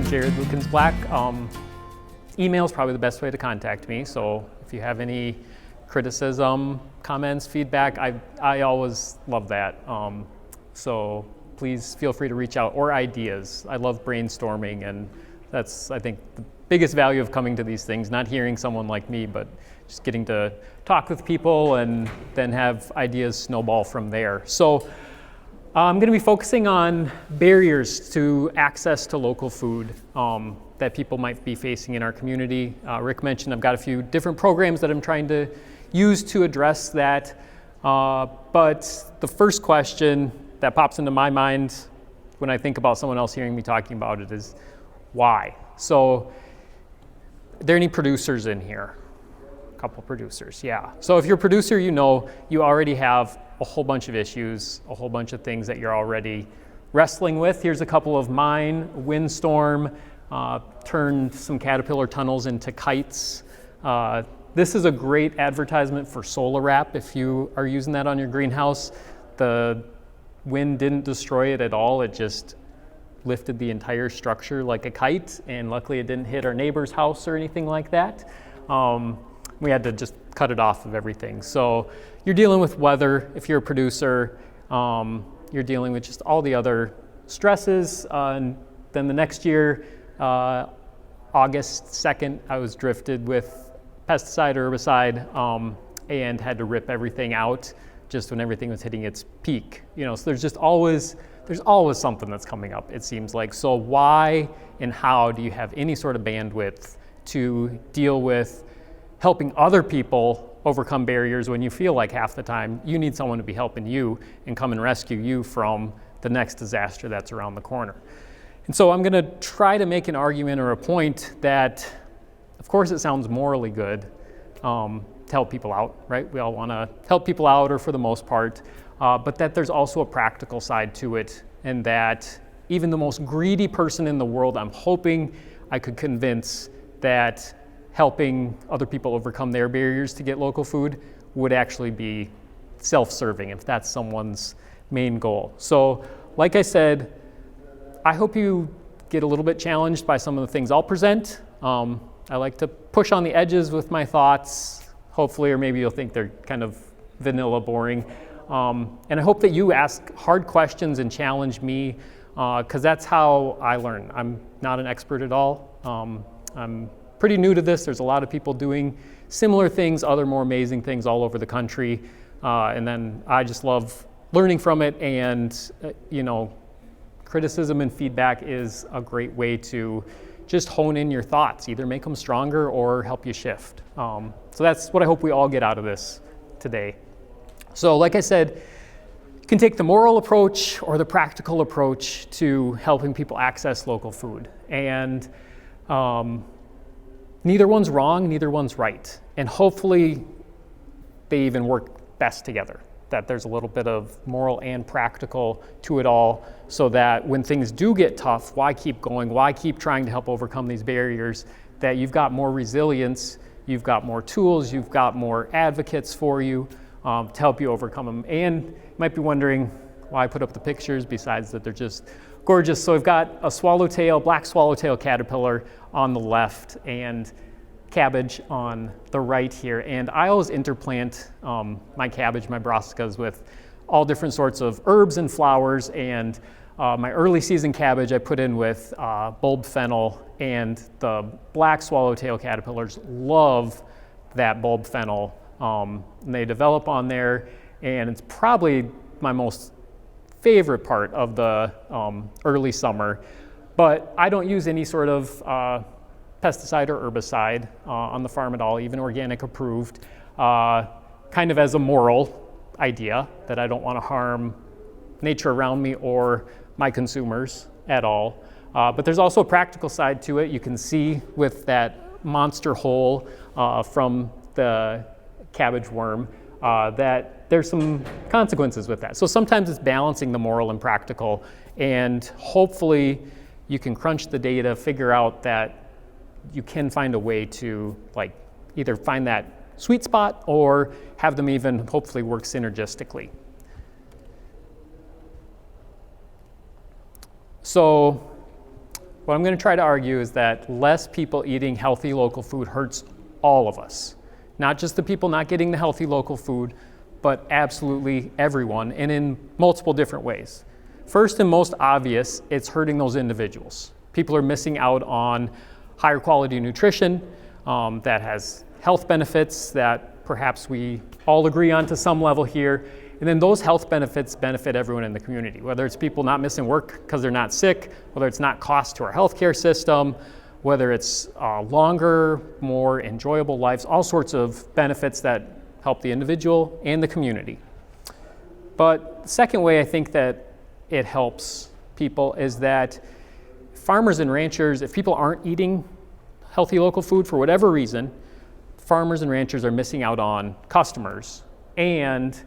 Jared.Lukens-Black. Email is probably the best way to contact me. So if you have any criticism, comments, feedback, I always love that. So please feel free to reach out, or ideas. I love brainstorming, and that's, I think, the biggest value of coming to these things, not hearing someone like me, but just getting to talk with people and then have ideas snowball from there. So I'm going to be focusing on barriers to access to local food that people might be facing in our community. Rick mentioned I've got a few different programs that I'm trying to use to address that. But the first question that pops into my mind when I think about someone else hearing me talking about it is why? So are there any producers in here? A couple producers, yeah. So if you're a producer, you know you already have a whole bunch of issues, a whole bunch of things that you're already wrestling with. Here's a couple of mine. Windstorm turned some caterpillar tunnels into kites. This is a great advertisement for solar wrap if you are using that on your greenhouse. The wind didn't destroy it at all. It just lifted the entire structure like a kite, and luckily it didn't hit our neighbor's house or anything like that. We had to just cut it off of everything. So you're dealing with weather if you're a producer. You're dealing with just all the other stresses. And then the next year, August 2nd, I was drifted with pesticide, herbicide, and had to rip everything out just when everything was hitting its peak. You know, so there's always something that's coming up, it seems like. So why and how do you have any sort of bandwidth to deal with helping other people overcome barriers when you feel like half the time you need someone to be helping you and come and rescue you from the next disaster that's around the corner? And so I'm gonna try to make an argument or a point that, of course, it sounds morally good to help people out, right? We all wanna help people out, or for the most part, but that there's also a practical side to it, and that even the most greedy person in the world, I'm hoping I could convince that helping other people overcome their barriers to get local food would actually be self-serving if that's someone's main goal. So like I said, I hope you get a little bit challenged by some of the things I'll present. I like to push on the edges with my thoughts, hopefully, or maybe you'll think they're kind of vanilla boring. And I hope that you ask hard questions and challenge me, because that's how I learn. I'm not an expert at all. I'm pretty new to this. There's a lot of people doing similar things, other more amazing things all over the country. And then I just love learning from it, and criticism and feedback is a great way to just hone in your thoughts, either make them stronger or help you shift. So that's what I hope we all get out of this today. So like I said, you can take the moral approach or the practical approach to helping people access local food. And neither one's wrong, neither one's right. And hopefully they even work best together, that there's a little bit of moral and practical to it all, so that when things do get tough, why keep going? Why keep trying to help overcome these barriers? That you've got more resilience, you've got more tools, you've got more advocates for you to help you overcome them. And you might be wondering why I put up the pictures, besides that they're just gorgeous. So I've got a swallowtail, black swallowtail caterpillar on the left, and cabbage on the right here. And I always interplant my cabbage, my brassicas, with all different sorts of herbs and flowers. And my early season cabbage I put in with bulb fennel, and the black swallowtail caterpillars love that bulb fennel. And they develop on there, and it's probably my most favorite part of the early summer. But I don't use any sort of pesticide or herbicide on the farm at all, even organic approved, kind of as a moral idea that I don't want to harm nature around me or my consumers at all. But there's also a practical side to it. You can see with that monster hole from the cabbage worm that there's some consequences with that. So sometimes it's balancing the moral and practical, and hopefully you can crunch the data, figure out that you can find a way to either find that sweet spot or have them even hopefully work synergistically. So what I'm going to try to argue is that less people eating healthy local food hurts all of us. Not just the people not getting the healthy local food, but absolutely everyone, and in multiple different ways. First and most obvious, it's hurting those individuals. People are missing out on higher quality nutrition that has health benefits that perhaps we all agree on to some level here. And then those health benefits benefit everyone in the community, whether it's people not missing work because they're not sick, whether it's not cost to our healthcare system, whether it's longer, more enjoyable lives, all sorts of benefits that help the individual and the community. But the second way I think that it helps people is that farmers and ranchers, if people aren't eating healthy local food for whatever reason, farmers and ranchers are missing out on customers, and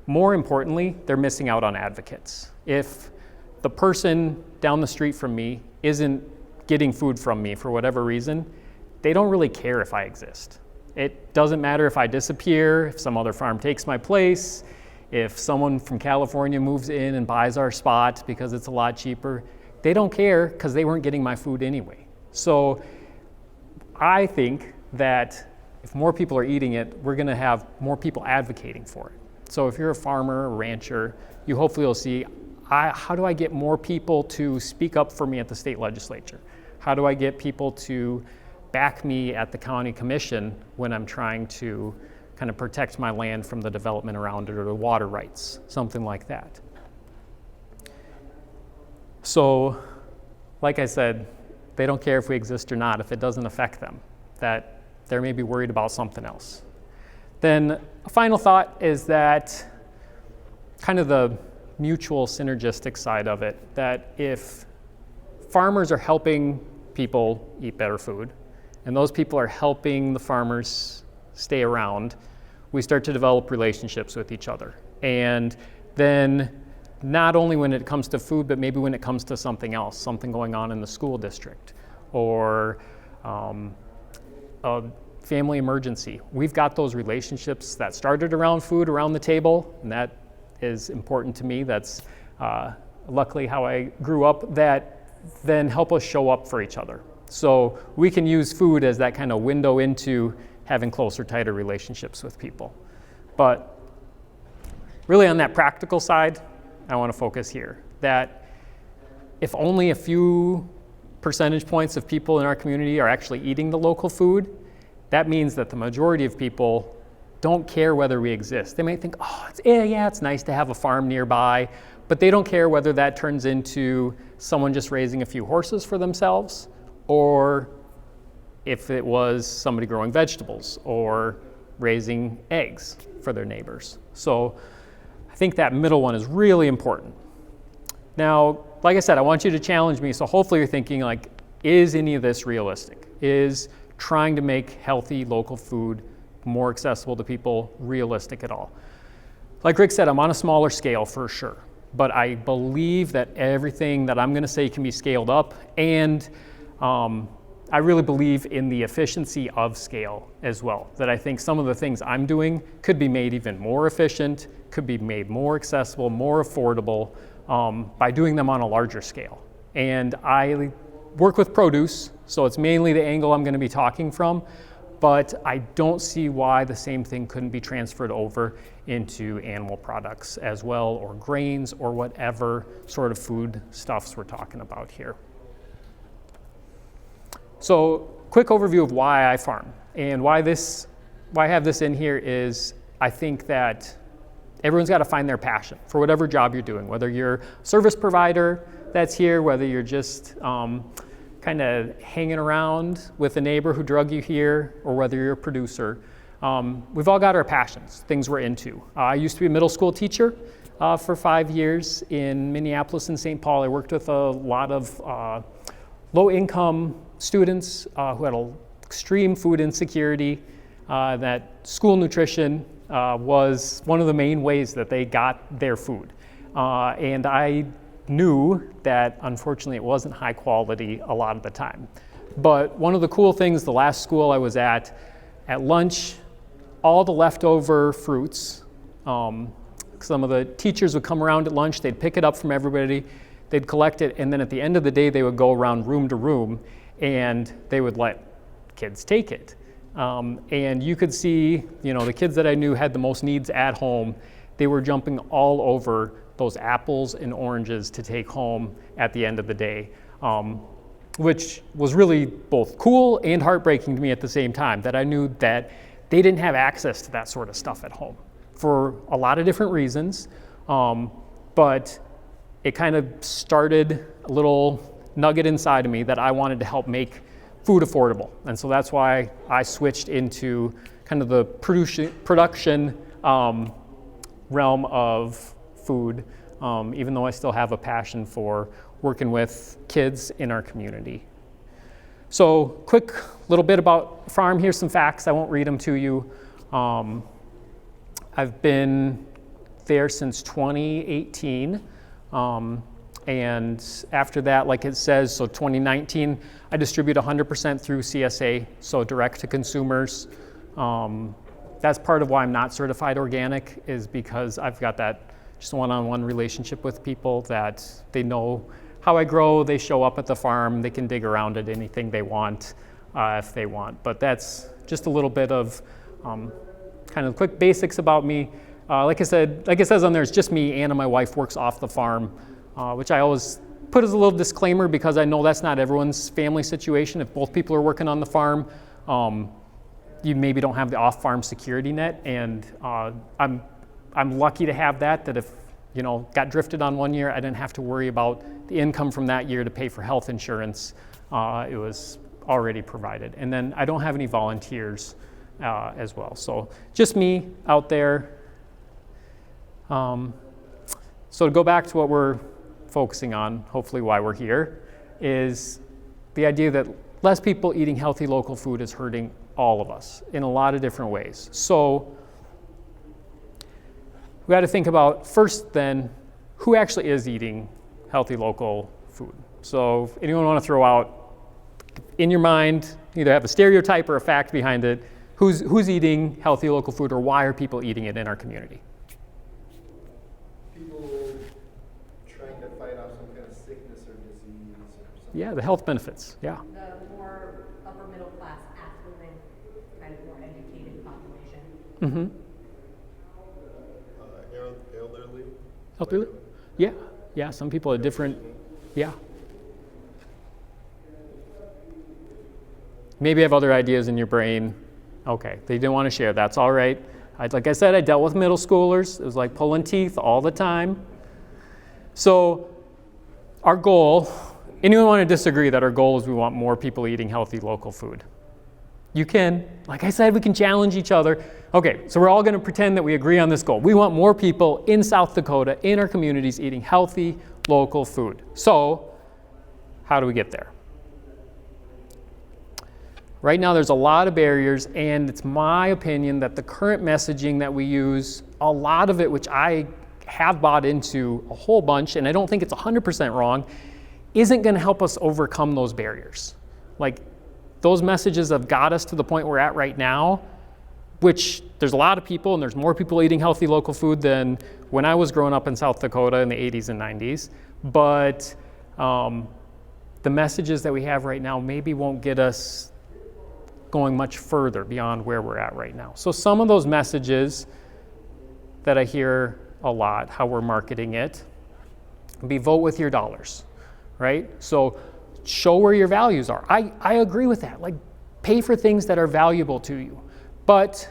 more importantly, they're missing out on advocates. If the person down the street from me isn't getting food from me for whatever reason, they don't really care if I exist. It doesn't matter if I disappear, if some other farm takes my place, if someone from California moves in and buys our spot because it's a lot cheaper. They don't care because they weren't getting my food anyway. So I think that if more people are eating it, we're going to have more people advocating for it. So if you're a farmer, a rancher, you hopefully will see, how do I get more people to speak up for me at the state legislature? How do I get people to back me at the county commission when I'm trying to kind of protect my land from the development around it or the water rights, something like that. So, like I said, they don't care if we exist or not if it doesn't affect them, that they're maybe worried about something else. Then a final thought is that kind of the mutual synergistic side of it, that if farmers are helping people eat better food, and those people are helping the farmers stay around, we start to develop relationships with each other. And then not only when it comes to food, but maybe when it comes to something else, something going on in the school district, or a family emergency. We've got those relationships that started around food, around the table, and that is important to me. That's luckily how I grew up, that then help us show up for each other. So we can use food as that kind of window into having closer, tighter relationships with people. But really on that practical side, I want to focus here, that if only a few percentage points of people in our community are actually eating the local food, that means that the majority of people don't care whether we exist. They might think, oh, it's nice to have a farm nearby, but they don't care whether that turns into someone just raising a few horses for themselves, or if it was somebody growing vegetables or raising eggs for their neighbors. So I think that middle one is really important. Now, like I said, I want you to challenge me, so hopefully you're thinking like, is any of this realistic? Is trying to make healthy local food more accessible to people realistic at all? Like Rick said, I'm on a smaller scale for sure, but I believe that everything that I'm going to say can be scaled up, and I really believe in the efficiency of scale as well, that I think some of the things I'm doing could be made even more efficient, could be made more accessible, more affordable by doing them on a larger scale. And I work with produce, so it's mainly the angle I'm going to be talking from, but I don't see why the same thing couldn't be transferred over into animal products as well, or grains, or whatever sort of food stuffs we're talking about here. So, quick overview of why I farm, and why I have this in here is I think that everyone's got to find their passion for whatever job you're doing, whether you're a service provider that's here, whether you're just kind of hanging around with a neighbor who drug you here, or whether you're a producer. We've all got our passions, things we're into. I used to be a middle school teacher for 5 years in Minneapolis and St. Paul. I worked with a lot of low-income students who had extreme food insecurity, that school nutrition was one of the main ways that they got their food. And I knew that unfortunately it wasn't high quality a lot of the time. But one of the cool things, the last school I was at lunch, all the leftover fruits, some of the teachers would come around at lunch, they'd pick it up from everybody, They'd collect it, and then at the end of the day, they would go around room to room, and they would let kids take it. And you could see, the kids that I knew had the most needs at home. They were jumping all over those apples and oranges to take home at the end of the day, which was really both cool and heartbreaking to me at the same time, that I knew that they didn't have access to that sort of stuff at home for a lot of different reasons. But it kind of started a little nugget inside of me that I wanted to help make food affordable. And so that's why I switched into kind of the production realm of food, even though I still have a passion for working with kids in our community. So quick little bit about farm. Here's some facts. I won't read them to you. I've been there since 2018. And after that, like it says, so 2019, I distribute 100% through CSA, so direct to consumers. That's part of why I'm not certified organic, is because I've got that just one-on-one relationship with people that they know how I grow, they show up at the farm, they can dig around at anything they want if they want. But that's just a little bit of kind of quick basics about me. Like I said, like it says on there, it's just me. Anna, my wife, works off the farm, which I always put as a little disclaimer because I know that's not everyone's family situation. If both people are working on the farm, you maybe don't have the off-farm security net, and I'm lucky to have that if got drifted on one year, I didn't have to worry about the income from that year to pay for health insurance. It was already provided. And then I don't have any volunteers as well. So just me out there. So to go back to what we're focusing on, hopefully why we're here, is the idea that less people eating healthy local food is hurting all of us in a lot of different ways. So we got to think about first then, who actually is eating healthy local food? So if anyone want to throw out in your mind, either have a stereotype or a fact behind it, who's eating healthy local food, or why are people eating it in our community? People trying to fight off some kind of sickness or disease or something. Yeah, the health benefits, yeah. The more upper middle class, affluent, kind of more educated population. Mm-hmm. Elderly? Elderly? Yeah, some people are different, yeah. Maybe have other ideas in your brain. Okay, they didn't want to share, that's all right. Like I said, I dealt with middle schoolers. It was like pulling teeth all the time. So our goal, anyone want to disagree that our goal is we want more people eating healthy local food? You can. Like I said, we can challenge each other. Okay, so we're all going to pretend that we agree on this goal. We want more people in South Dakota, in our communities, eating healthy local food. So how do we get there? Right now, there's a lot of barriers, and it's my opinion that the current messaging that we use, a lot of it, which I have bought into a whole bunch, and I don't think it's 100% wrong, isn't going to help us overcome those barriers. Like, those messages have got us to the point we're at right now, which there's a lot of people, and there's more people eating healthy local food than when I was growing up in South Dakota in the 80s and 90s. But the messages that we have right now maybe won't get us going much further beyond where we're at right now. So some of those messages that I hear a lot, how we're marketing it, be vote with your dollars, right? So show where your values are. I agree with that. Like, pay for things that are valuable to you. But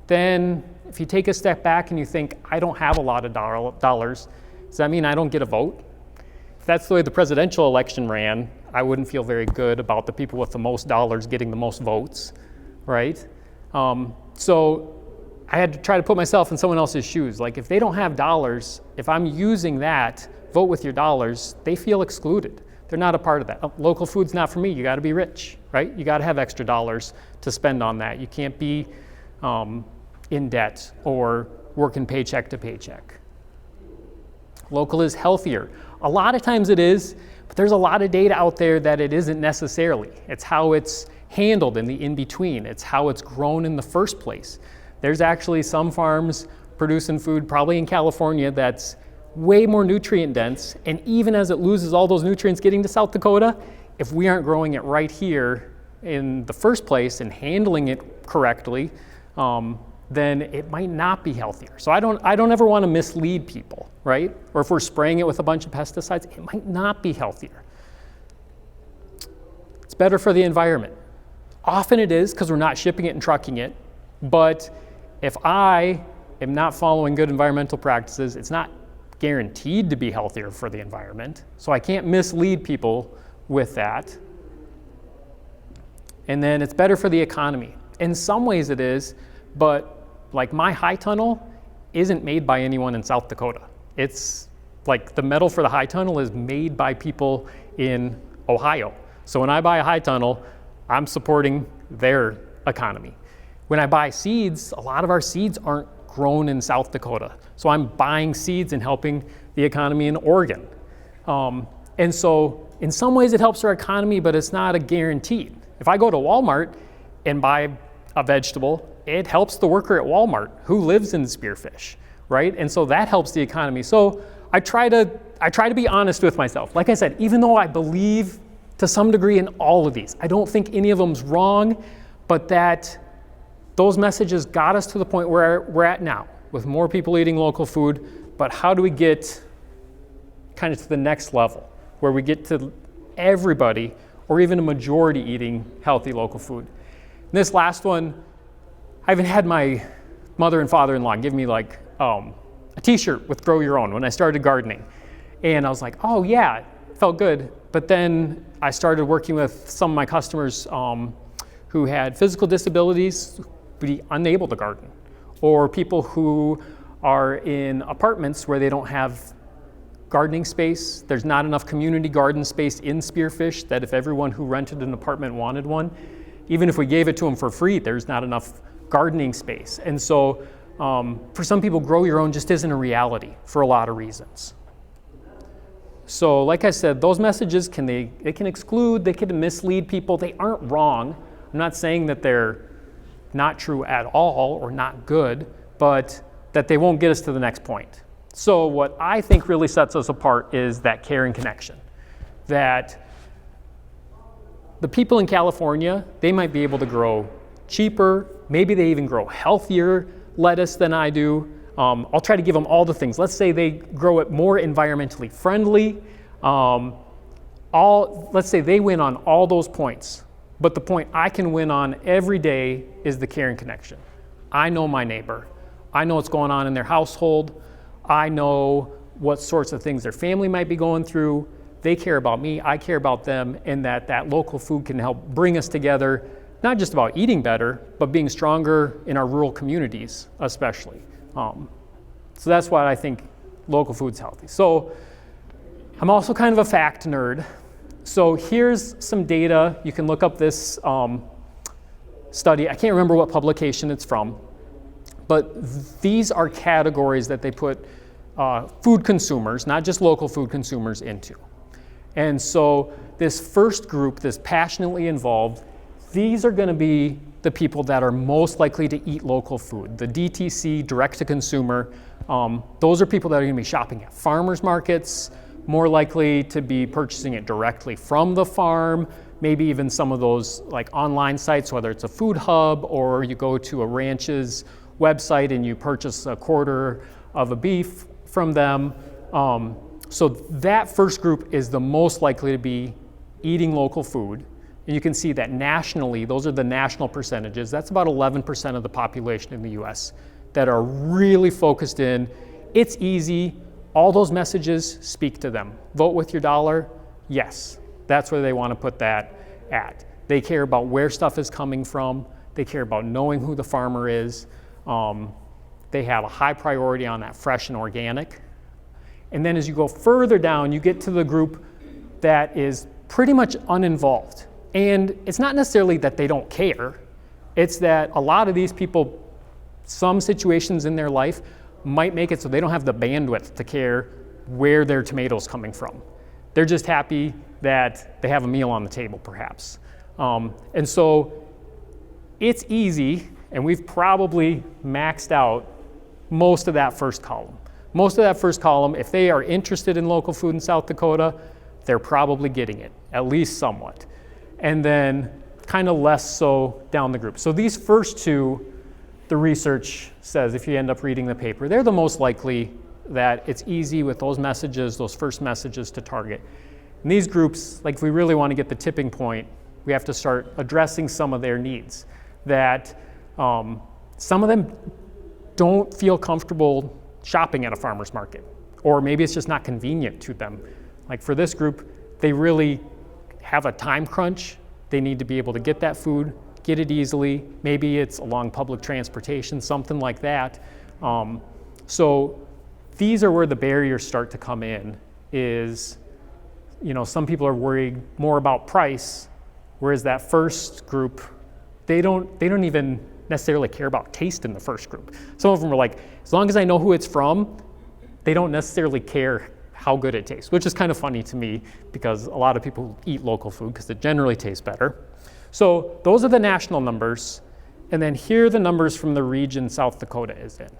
then if you take a step back and you think, I don't have a lot of dollars, does that mean I don't get a vote? If that's the way the presidential election ran, I wouldn't feel very good about the people with the most dollars getting the most votes, right? So I had to try to put myself in someone else's shoes. Like, if they don't have dollars, if I'm using that, vote with your dollars, they feel excluded. They're not a part of that. Local food's not for me. You got to be rich, right? You got to have extra dollars to spend on that. You can't be in debt or working paycheck to paycheck. Local is healthier. A lot of times it is, but there's a lot of data out there that it isn't necessarily. It's how it's handled in the in-between. It's how it's grown in the first place. There's actually some farms producing food, probably in California, that's way more nutrient dense, and even as it loses all those nutrients getting to South Dakota, if we aren't growing it right here in the first place and handling it correctly, then it might not be healthier. So I don't ever want to mislead people, right? Or if we're spraying it with a bunch of pesticides, it might not be healthier. It's better for the environment. Often it is because we're not shipping it and trucking it, but if I am not following good environmental practices, it's not guaranteed to be healthier for the environment. So I can't mislead people with that. And then it's better for the economy. In some ways it is, but like my high tunnel isn't made by anyone in South Dakota. It's like the metal for the high tunnel is made by people in Ohio. So when I buy a high tunnel, I'm supporting their economy. When I buy seeds, a lot of our seeds aren't grown in South Dakota. So I'm buying seeds and helping the economy in Oregon. And so in some ways it helps our economy, but it's not a guaranteed. If I go to Walmart and buy a vegetable, it helps the worker at Walmart who lives in Spearfish, right? And so that helps the economy. So I try to be honest with myself. Like I said, even though I believe to some degree in all of these, I don't think any of them's wrong, but that those messages got us to the point where we're at now, with more people eating local food, but how do we get kind of to the next level, where we get to everybody, or even a majority eating healthy local food? And this last one, I even had my mother and father-in-law give me like a t-shirt with Grow Your Own when I started gardening. And I was like, oh yeah, it felt good. But then I started working with some of my customers who had physical disabilities, be unable to garden, or people who are in apartments where they don't have gardening space. There's not enough community garden space in Spearfish that if everyone who rented an apartment wanted one, even if we gave it to them for free, there's not enough gardening space. And so for some people, Grow Your Own just isn't a reality for a lot of reasons. So like I said, those messages they can exclude, they can mislead people. They aren't wrong. I'm not saying that they're not true at all or not good, but that they won't get us to the next point. So what I think really sets us apart is that care and connection. That the people in California, they might be able to grow cheaper, maybe they even grow healthier lettuce than I do. I'll try to give them all the things. Let's say they grow it more environmentally friendly. Let's say they win on all those points. But the point I can win on every day is the care and connection. I know my neighbor. I know what's going on in their household. I know what sorts of things their family might be going through. They care about me, I care about them, and that local food can help bring us together, not just about eating better, but being stronger in our rural communities, especially. So that's why I think local food's healthy. So I'm also kind of a fact nerd. So here's some data. You can look up this study. I can't remember what publication it's from, but these are categories that they put food consumers, not just local food consumers, into. And so this first group, this passionately involved, these are going to be the people that are most likely to eat local food. The DTC, direct to consumer, those are people that are going to be shopping at farmers markets, more likely to be purchasing it directly from the farm, maybe even some of those like online sites, whether it's a food hub or you go to a ranch's website and you purchase a quarter of a beef from them. So that first group is the most likely to be eating local food. And you can see that nationally, those are the national percentages. That's about 11% of the population in the US that are really focused in. It's easy. All those messages speak to them. Vote with your dollar. Yes, that's where they want to put that at. They care about where stuff is coming from. They care about knowing who the farmer is. They have a high priority on that fresh and organic. And then as you go further down, you get to the group that is pretty much uninvolved. And it's not necessarily that they don't care. It's that a lot of these people, some situations in their life might make it so they don't have the bandwidth to care where their tomatoes coming from. They're just happy that they have a meal on the table, perhaps. And so it's easy, and we've probably maxed out most of that first column. most of that first column, if they are interested in local food in South Dakota, they're probably getting it, at least somewhat. And then kind of less so down the group. So these first two, the research says, if you end up reading the paper, they're the most likely that it's easy with those messages, those first messages to target. And these groups, like if we really want to get the tipping point, we have to start addressing some of their needs. That some of them don't feel comfortable shopping at a farmer's market, or maybe it's just not convenient to them. Like for this group, they really have a time crunch. They need to be able to get that food, get it easily. Maybe it's along public transportation, something like that. So these are where the barriers start to come in, is, you know, some people are worried more about price, whereas that first group, they don't even necessarily care about taste in the first group. Some of them are like, as long as I know who it's from, they don't necessarily care how good it tastes, which is kind of funny to me because a lot of people eat local food because it generally tastes better. So those are the national numbers. And then here are the numbers from the region South Dakota is in.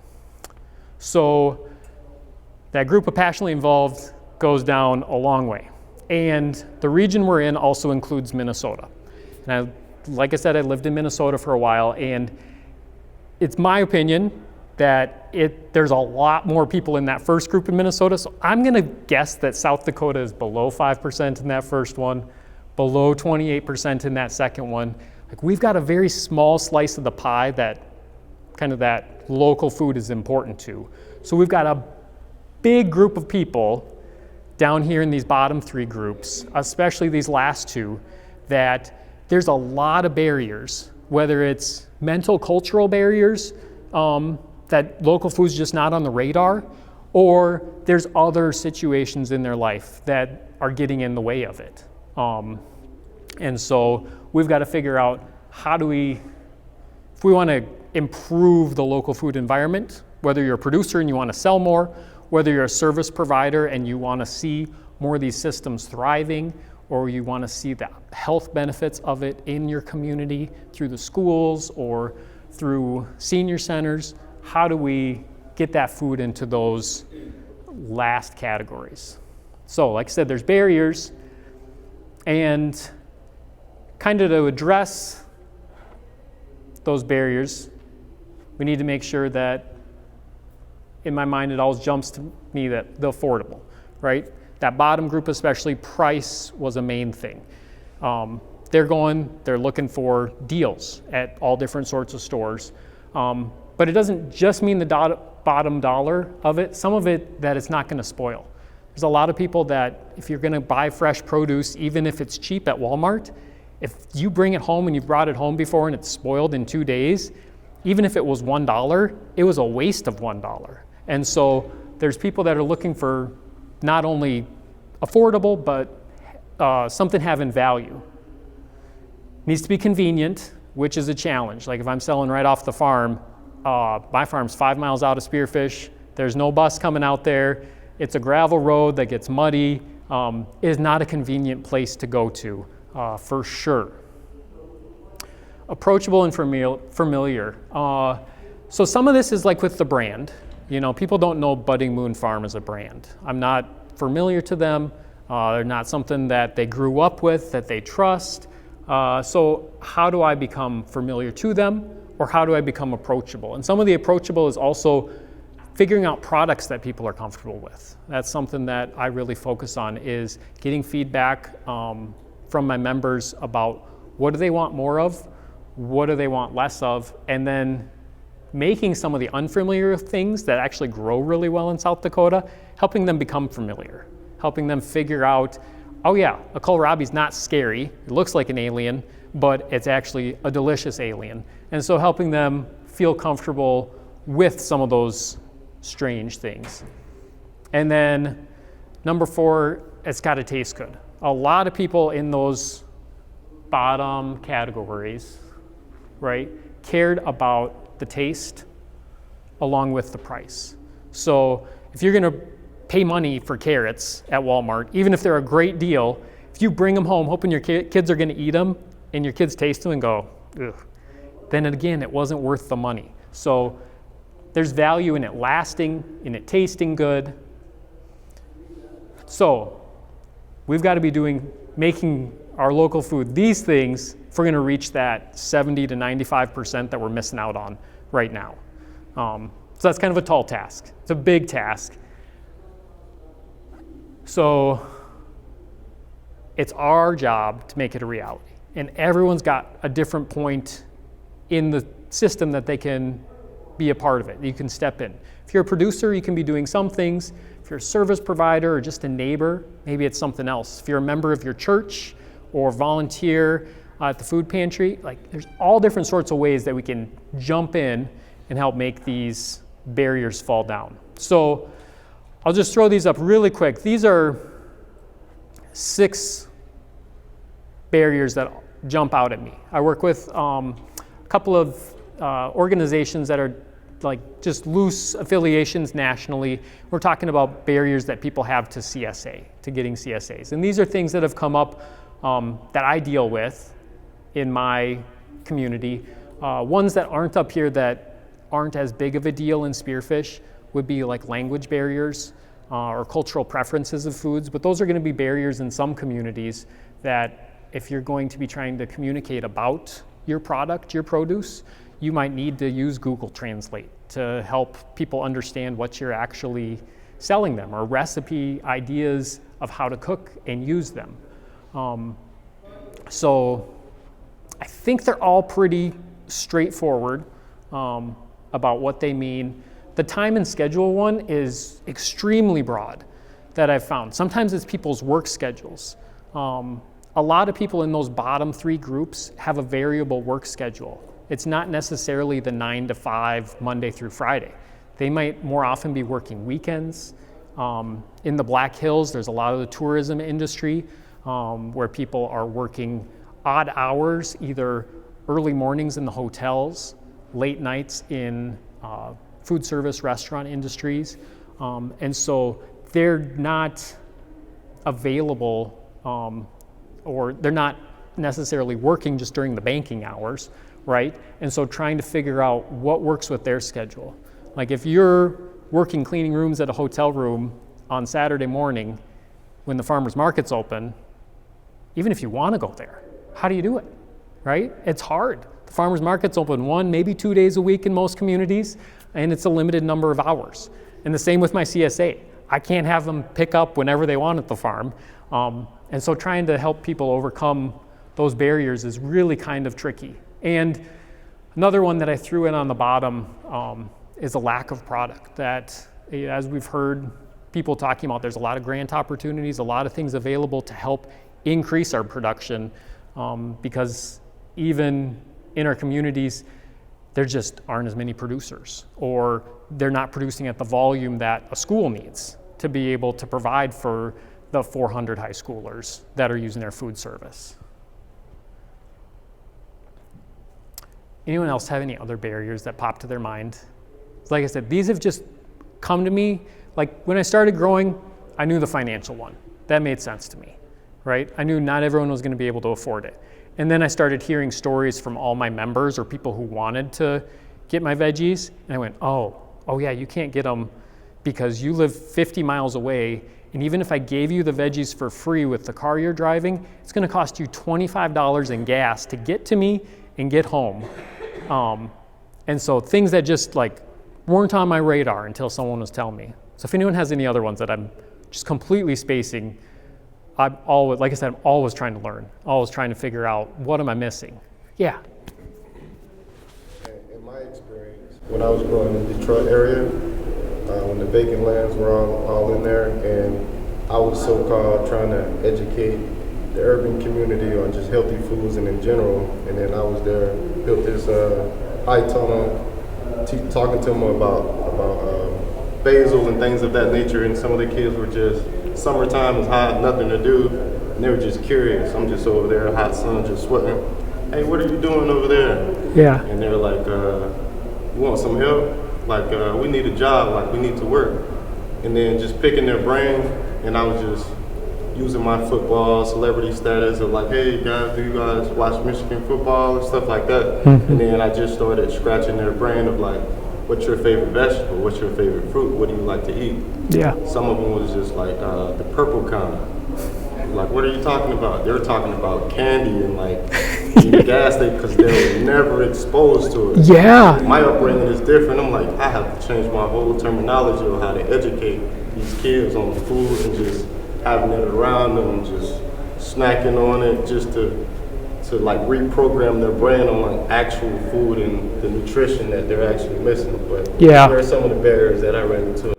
So that group of passionately involved goes down a long way. And the region we're in also includes Minnesota. And like I said, I lived in Minnesota for a while, and it's my opinion that there's a lot more people in that first group in Minnesota. So I'm gonna guess that South Dakota is below 5% in that first one, below 28% in that second one. Like we've got a very small slice of the pie that kind of that local food is important to. So we've got a big group of people down here in these bottom three groups, especially these last two, that there's a lot of barriers, whether it's mental, cultural barriers, that local food's just not on the radar, or there's other situations in their life that are getting in the way of it. And so we've got to figure out how do we, if we want to improve the local food environment, whether you're a producer and you want to sell more, whether you're a service provider and you want to see more of these systems thriving, or you want to see the health benefits of it in your community through the schools or through senior centers, how do we get that food into those last categories? So like I said, there's barriers, and kind of to address those barriers, we need to make sure that, in my mind, it always jumps to me that the affordable, right? That bottom group especially, price was a main thing. They're looking for deals at all different sorts of stores. But it doesn't just mean the bottom dollar of it, some of it that it's not gonna spoil. There's a lot of people that if you're gonna buy fresh produce, even if it's cheap at Walmart, if you bring it home and you've brought it home before and it's spoiled in 2 days, even if it was $1, it was a waste of $1. And so there's people that are looking for not only affordable, but something having value. Needs to be convenient, which is a challenge. Like if I'm selling right off the farm, my farm's 5 miles out of Spearfish, there's no bus coming out there, it's a gravel road that gets muddy, it is not a convenient place to go to, for sure. Approachable and familiar. So some of this is like with the brand. You know, people don't know Budding Moon Farm as a brand. I'm not familiar to them. They're not something that they grew up with, that they trust. So how do I become familiar to them, or how do I become approachable? And some of the approachable is also figuring out products that people are comfortable with. That's something that I really focus on, is getting feedback from my members about what do they want more of, what do they want less of, and then making some of the unfamiliar things that actually grow really well in South Dakota, helping them become familiar, helping them figure out, oh yeah, a kohlrabi's not scary, it looks like an alien, but it's actually a delicious alien. And so helping them feel comfortable with some of those strange things. And then number 4, it's got to taste good. A lot of people in those bottom categories, right, cared about the taste along with the price. So if you're going to pay money for carrots at Walmart, even if they're a great deal, if you bring them home hoping your kids are going to eat them and your kids taste them and go, ugh, then again, it wasn't worth the money. So there's value in it lasting, in it tasting good. So we've got to be making our local food these things if we're going to reach that 70 to 95% that we're missing out on right now. So that's kind of a tall task. It's a big task. So it's our job to make it a reality. And everyone's got a different point in the system that they can be a part of it. You can step in. If you're a producer, you can be doing some things. If you're a service provider or just a neighbor, maybe it's something else. If you're a member of your church or volunteer at the food pantry, like there's all different sorts of ways that we can jump in and help make these barriers fall down. So I'll just throw these up really quick. These are 6 barriers that jump out at me. I work with a couple of organizations that are like just loose affiliations nationally. We're talking about barriers that people have to CSA, to getting CSAs. And these are things that have come up that I deal with in my community. Ones that aren't up here that aren't as big of a deal in spearfish would be like language barriers or cultural preferences of foods. But those are going to be barriers in some communities that if you're going to be trying to communicate about your product, your produce, you might need to use Google Translate to help people understand what you're actually selling them, or recipe ideas of how to cook and use them. So I think they're all pretty straightforward about what they mean. The time and schedule one is extremely broad that I've found. Sometimes it's people's work schedules. A lot of people in those bottom 3 groups have a variable work schedule. It's not necessarily the 9 to 5, Monday through Friday. They might more often be working weekends. In the Black Hills, there's a lot of the tourism industry where people are working odd hours, either early mornings in the hotels, late nights in food service restaurant industries. And so they're not available or they're not necessarily working just during the banking hours, right? And so trying to figure out what works with their schedule. Like if you're working cleaning rooms at a hotel room on Saturday morning when the farmer's market's open, even if you want to go there, how do you do it, right? It's hard. The farmer's market's open 1, maybe 2 days a week in most communities, and it's a limited number of hours. And the same with my CSA. I can't have them pick up whenever they want at the farm. And so trying to help people overcome those barriers is really kind of tricky. And another one that I threw in on the bottom is a lack of product that, as we've heard people talking about, there's a lot of grant opportunities, a lot of things available to help increase our production because even in our communities, there just aren't as many producers, or they're not producing at the volume that a school needs to be able to provide for the 400 high schoolers that are using their food service. Anyone else have any other barriers that pop to their mind? Like I said, these have just come to me. Like when I started growing, I knew the financial one. That made sense to me, right? I knew not everyone was going to be able to afford it. And then I started hearing stories from all my members or people who wanted to get my veggies. And I went, oh yeah, you can't get them because you live 50 miles away. And even if I gave you the veggies for free with the car you're driving, it's going to cost you $25 in gas to get to me and get home. And so things that just like weren't on my radar until someone was telling me. So if anyone has any other ones that I'm just completely spacing, I'm always, like I said, I'm always trying to learn, always trying to figure out what am I missing. Yeah. In my experience, when I was growing in the Detroit area, when the vacant lands were all in there, and I was so-called trying to educate the urban community on just healthy foods and in general, and then I was there, built this high tunnel, talking to them about basil and things of that nature, and some of the kids were just, summertime was hot, nothing to do, and they were just curious. I'm just over there, hot sun, just sweating. Hey, what are you doing over there? Yeah. And they're like, you want some help? Like, we need a job, like we need to work. And then just picking their brain, and I was just using my football celebrity status of like, hey guys, do you guys watch Michigan football and stuff like that? And then I just started scratching their brain of like, what's your favorite vegetable? What's your favorite fruit? What do you like to eat? Yeah. Some of them was just like the purple kind. Like, what are you talking about? They're talking about candy and like the gas station because they were never exposed to it. Yeah. My upbringing is different. I'm like, I have to change my whole terminology on how to educate these kids on food and just having it around them, just snacking on it, just to like reprogram their brain on like actual food and the nutrition that they're actually missing. But Yeah. there are some of the barriers that I ran into in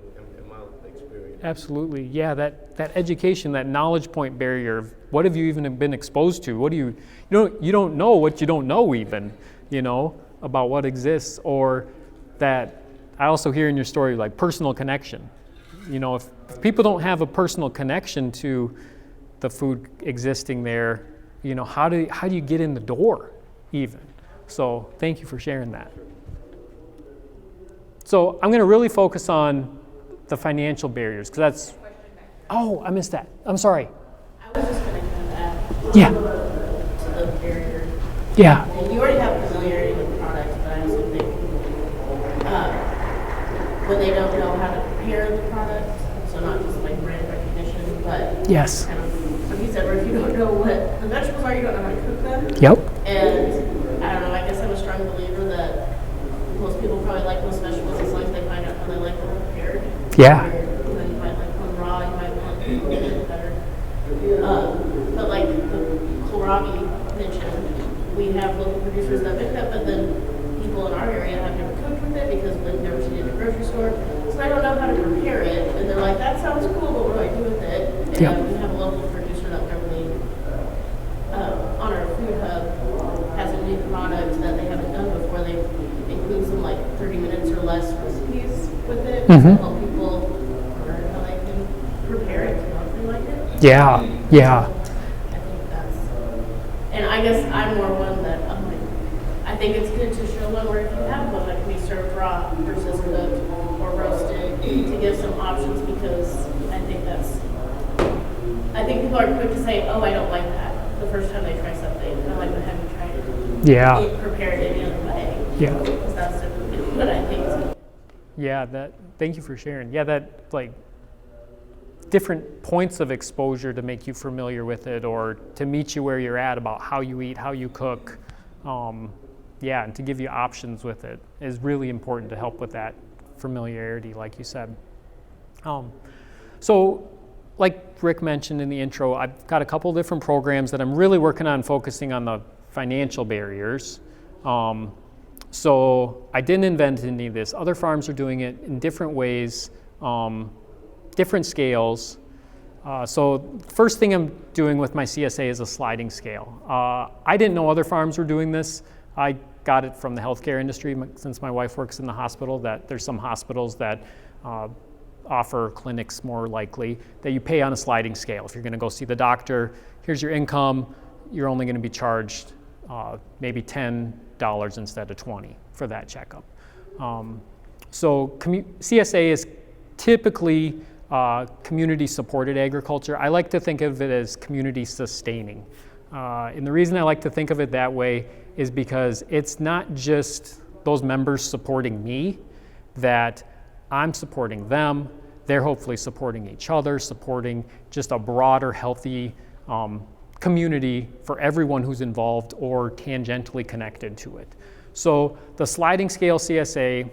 my experience. Absolutely. Yeah, that education, that knowledge point barrier of what have you even been exposed to? What do you don't know what you don't know even, about what exists, or that I also hear in your story like personal connection. If people don't have a personal connection to the food existing there, how do you get in the door even? So thank you for sharing that. So I'm going to really focus on the financial barriers because that's. Oh, I missed that. I'm sorry. I was just going to kind of add Yeah. to the barrier. Yeah. And you already have familiarity with the products, but I also think when they don't know how to prepare the product, so not just like brand recognition, but Yes. kind of, like you said, where if you don't know what the vegetables are, you don't know how to cook them. Yep. And I don't know, I guess I'm a strong believer that most people probably like most vegetables as long as they find out how they like them prepared. Yeah. You might like them raw, you might want them a little bit better. But like the kohlrabi mentioned, we have local producers that make that, but then people in our area have never cooked with it because they've never seen it in a grocery store. So I don't know how to prepare it. And they're like, that sounds cool, but what do I do with it? And Yep. we have a local producer that Beverly on our food hub has a new product that they haven't done before. They include some like 30 minutes or less recipes with it to help people learn how they can prepare it to know if they like it. Yeah. Yeah. I think that's, and I guess I'm more one that I'm like, I think it's good to show one where if you have one that can be served raw versus cooked or roasted to give some options because I think people are quick to say, oh, I don't like that the first time they try something. And I'm like, but have you tried it prepared any other way? Yeah. Because that's typically what I think. Yeah. Thank you for sharing. Yeah. That like different points of exposure to make you familiar with it or to meet you where you're at about how you eat, how you cook. And to give you options with it is really important to help with that familiarity, like you said. So like Rick mentioned in the intro, I've got a couple different programs that I'm really working on focusing on the financial barriers. So I didn't invent any of this. Other farms are doing it in different ways, different scales. So first thing I'm doing with my CSA is a sliding scale. I didn't know other farms were doing this. I got it from the healthcare industry since my wife works in the hospital, that there's some hospitals that offer clinics more likely that you pay on a sliding scale. If you're going to go see the doctor, here's your income, you're only going to be charged maybe $10 instead of $20 for that checkup. So CSA is typically community supported agriculture. I like to think of it as community sustaining. And the reason I like to think of it that way is because it's not just those members supporting me, that I'm supporting them, they're hopefully supporting each other, supporting just a broader, healthy community for everyone who's involved or tangentially connected to it. So the sliding scale CSA,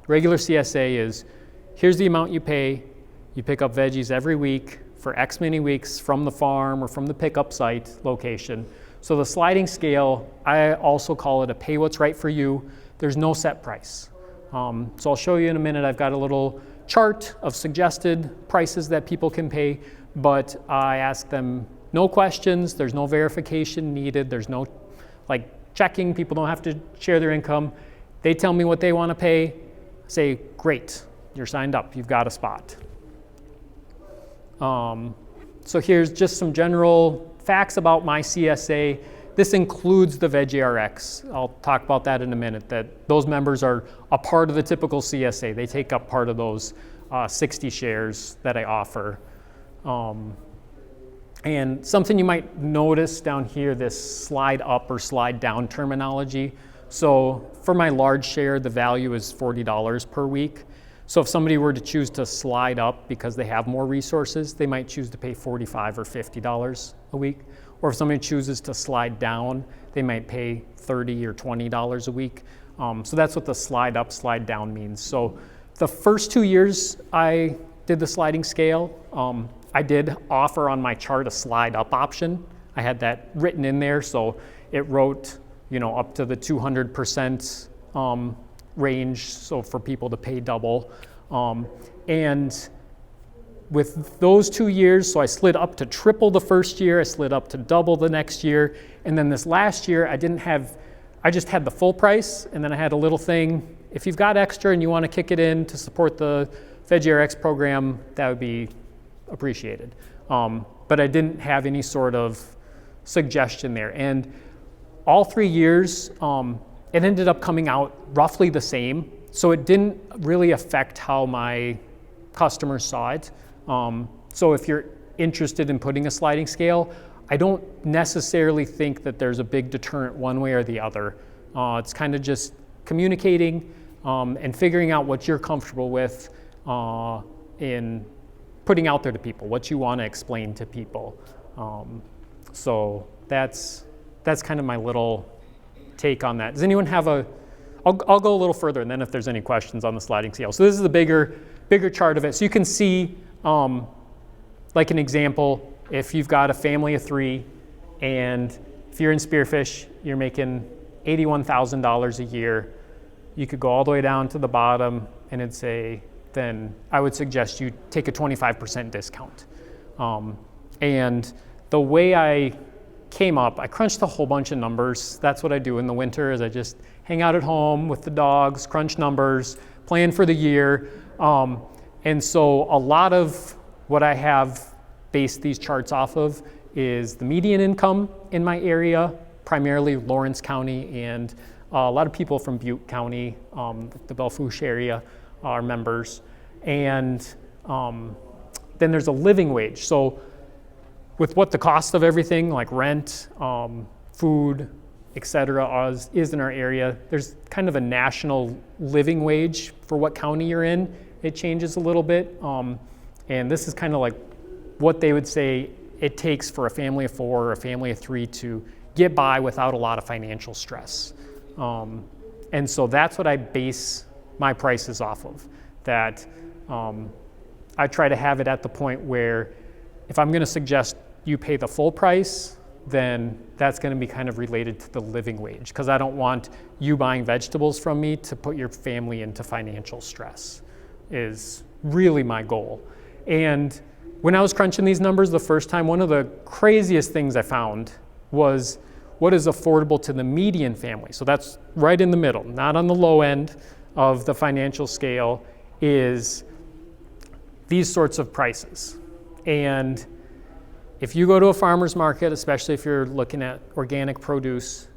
regular CSA is, here's the amount you pay, you pick up veggies every week for X many weeks from the farm or from the pickup site location. So the sliding scale, I also call it a pay what's right for you. There's no set price. So I'll show you in a minute. I've got a little chart of suggested prices that people can pay, but I ask them no questions. There's no verification needed. There's no like checking. People don't have to share their income. They tell me what they want to pay. I say, great, you're signed up. You've got a spot. So here's just some general facts about my CSA. This includes the Veggie Rx. I'll talk about that in a minute, that those members are a part of the typical CSA. They take up part of those 60 shares that I offer. And something you might notice down here, this slide up or slide down terminology. So for my large share, the value is $40 per week. So if somebody were to choose to slide up because they have more resources, they might choose to pay $45 or $50 a week. Or if somebody chooses to slide down, they might pay $30 or $20 a week. So that's what the slide up, slide down means. So the first 2 years I did the sliding scale, I did offer on my chart a slide up option. I had that written in there, so it wrote, up to the 200% range, so for people to pay double. And with those 2 years, so I slid up to triple the first year, I slid up to double the next year, and then this last year I just had the full price, and then I had a little thing, if you've got extra and you want to kick it in to support the Veggie Rx program, that would be appreciated. But I didn't have any sort of suggestion there. And all 3 years, it ended up coming out roughly the same. So it didn't really affect how my customers saw it. So if you're interested in putting a sliding scale, I don't necessarily think that there's a big deterrent one way or the other. It's kind of just communicating and figuring out what you're comfortable with in putting out there to people, what you want to explain to people. So that's kind of my little take on that. Does anyone have I'll go a little further, and then if there's any questions on the sliding scale. So this is the bigger chart of it. So you can see, like an example, if you've got a family of 3, and if you're in Spearfish, you're making $81,000 a year, you could go all the way down to the bottom, and it'd say, then I would suggest you take a 25% discount. And the way I came up, I crunched a whole bunch of numbers. That's what I do in the winter, is I just hang out at home with the dogs, crunch numbers, plan for the year. And so a lot of what I have based these charts off of is the median income in my area, primarily Lawrence County, and a lot of people from Butte County, the Belle Fourche area are members. And then there's a living wage. So with what the cost of everything, like rent, food, et cetera, is in our area, there's kind of a national living wage for what county you're in. It changes a little bit. And this is kind of like what they would say it takes for a family of 4 or a family of 3 to get by without a lot of financial stress. And so that's what I base my prices off of. That I try to have it at the point where if I'm going to suggest you pay the full price, then that's going to be kind of related to the living wage, because I don't want you buying vegetables from me to put your family into financial stress, is really my goal. And when I was crunching these numbers the first time, one of the craziest things I found was what is affordable to the median family. So that's right in the middle, not on the low end of the financial scale, is these sorts of prices. And if you go to a farmer's market, especially if you're looking at organic produce,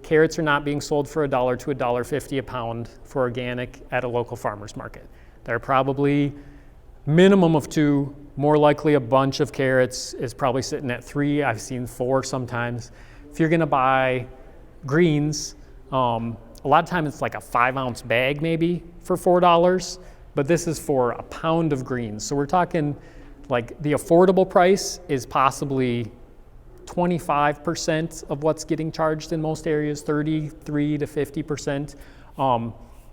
carrots are not being sold for $1 to $1.50 a pound for organic at a local farmer's market. They're probably minimum of 2, more likely a bunch of carrots is probably sitting at 3. I've seen 4 sometimes. If you're gonna buy greens, a lot of times it's like a 5-ounce bag maybe for $4, but this is for a pound of greens. So we're talking like the affordable price is possibly 25% of what's getting charged in most areas, 33 to 50%.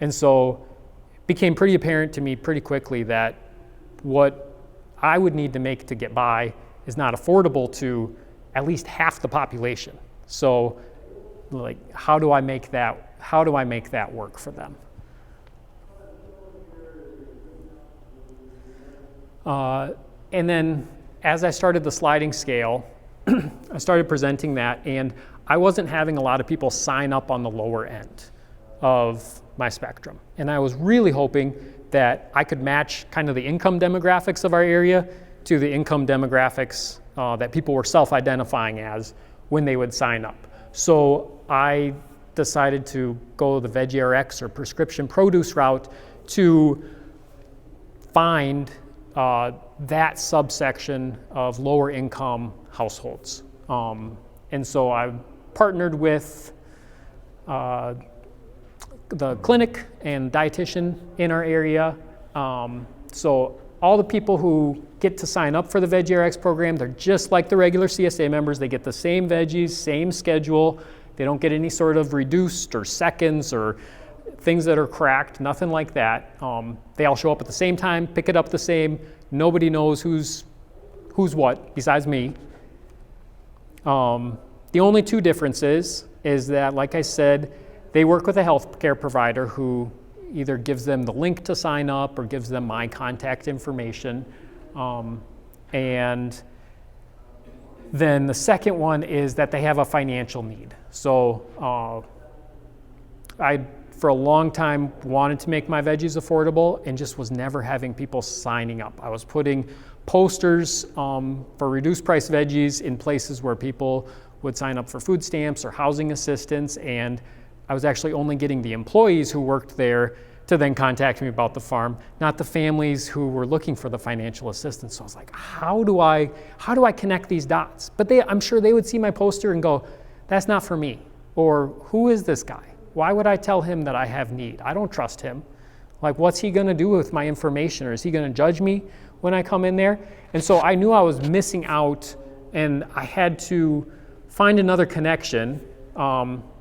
And so it became pretty apparent to me pretty quickly that what I would need to make to get by is not affordable to at least half the population. So like, how do I make that work for them? And then as I started the sliding scale, I started presenting that, and I wasn't having a lot of people sign up on the lower end of my spectrum. And I was really hoping that I could match kind of the income demographics of our area to the income demographics that people were self-identifying as when they would sign up. So I decided to go the Veggie Rx or prescription produce route to find that subsection of lower income households. And so I partnered with the clinic and dietitian in our area. So all the people who get to sign up for the Veggie Rx program, they're just like the regular CSA members. They get the same veggies, same schedule. They don't get any sort of reduced or seconds or things that are cracked, nothing like that. They all show up at the same time, pick it up the same. Nobody knows who's what besides me. The only two differences is that, like I said, they work with a healthcare provider who either gives them the link to sign up or gives them my contact information. And then the second one is that they have a financial need. So I, for a long time, wanted to make my veggies affordable and just was never having people signing up. I was putting posters for reduced price veggies in places where people would sign up for food stamps or housing assistance, and I was actually only getting the employees who worked there to then contact me about the farm, not the families who were looking for the financial assistance. So I was like, how do I connect these dots? But I'm sure they would see my poster and go, that's not for me. Or who is this guy? Why would I tell him that I have need? I don't trust him. Like, what's he gonna do with my information? Or is he gonna judge me when I come in there? And so I knew I was missing out, and I had to find another connection,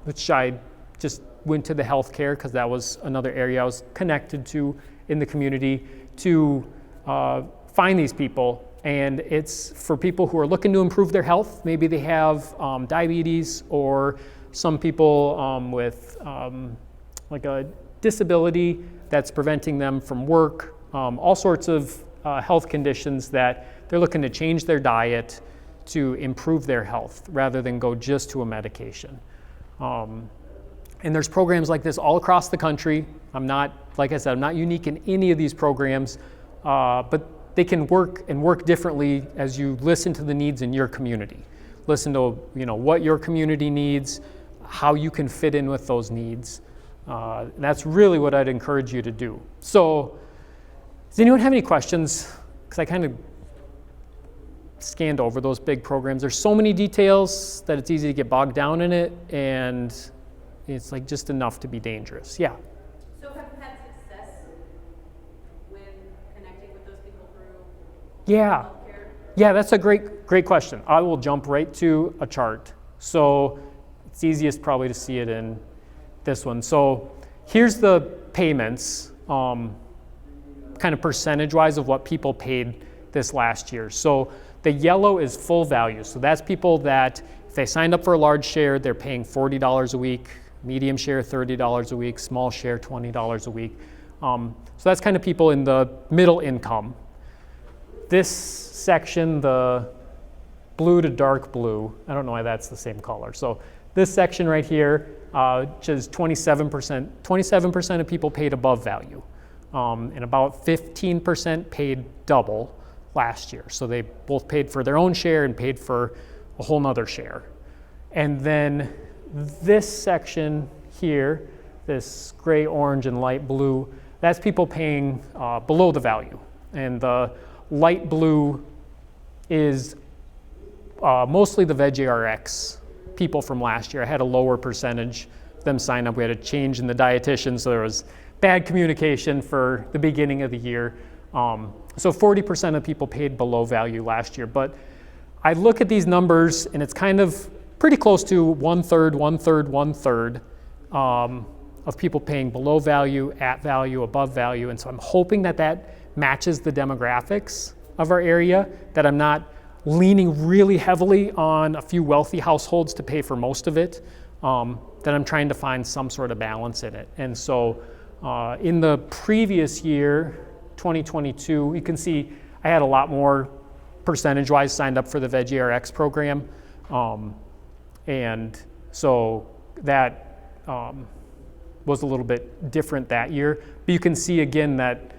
which I just went to the healthcare, because that was another area I was connected to in the community, to find these people. And it's for people who are looking to improve their health. Maybe they have diabetes, or some people with like a disability that's preventing them from work, all sorts of health conditions that they're looking to change their diet to improve their health rather than go just to a medication. And there's programs like this all across the country. I'm not, like I said, I'm not unique in any of these programs, but they can work differently as you listen to the needs in your community. Listen to what your community needs, how you can fit in with those needs. That's really what I'd encourage you to do. So, does anyone have any questions? Because I kind of scanned over those big programs. There's so many details that it's easy to get bogged down in it, and it's like just enough to be dangerous. Yeah. So have you had success when connecting with those people through Yeah. healthcare? Yeah, that's a great question. I will jump right to a chart. So it's easiest probably to see it in this one. So here's the payments, kind of percentage-wise of what people paid this last year. So the yellow is full value. So that's people that if they signed up for a large share, they're paying $40 a week, medium share $30 a week, small share $20 a week. So that's kind of people in the middle income. This section, the blue to dark blue, I don't know why that's the same color. So this section right here, which is 27% of people paid above value. And about 15% paid double last year. So they both paid for their own share and paid for a whole nother share. And then this section here, this gray, orange, and light blue, that's people paying below the value. And the light blue is mostly the Veggie Rx people from last year. I had a lower percentage of them sign up. We had a change in the dietitian, so there was bad communication for the beginning of the year. So 40% of people paid below value last year. But I look at these numbers, and it's kind of pretty close to one-third of people paying below value, at value, above value. And so I'm hoping that that matches the demographics of our area, that I'm not leaning really heavily on a few wealthy households to pay for most of it, that I'm trying to find some sort of balance in it. And so in the previous year, 2022, you can see I had a lot more percentage-wise signed up for the Veggie Rx program. And so that was a little bit different that year. But you can see again that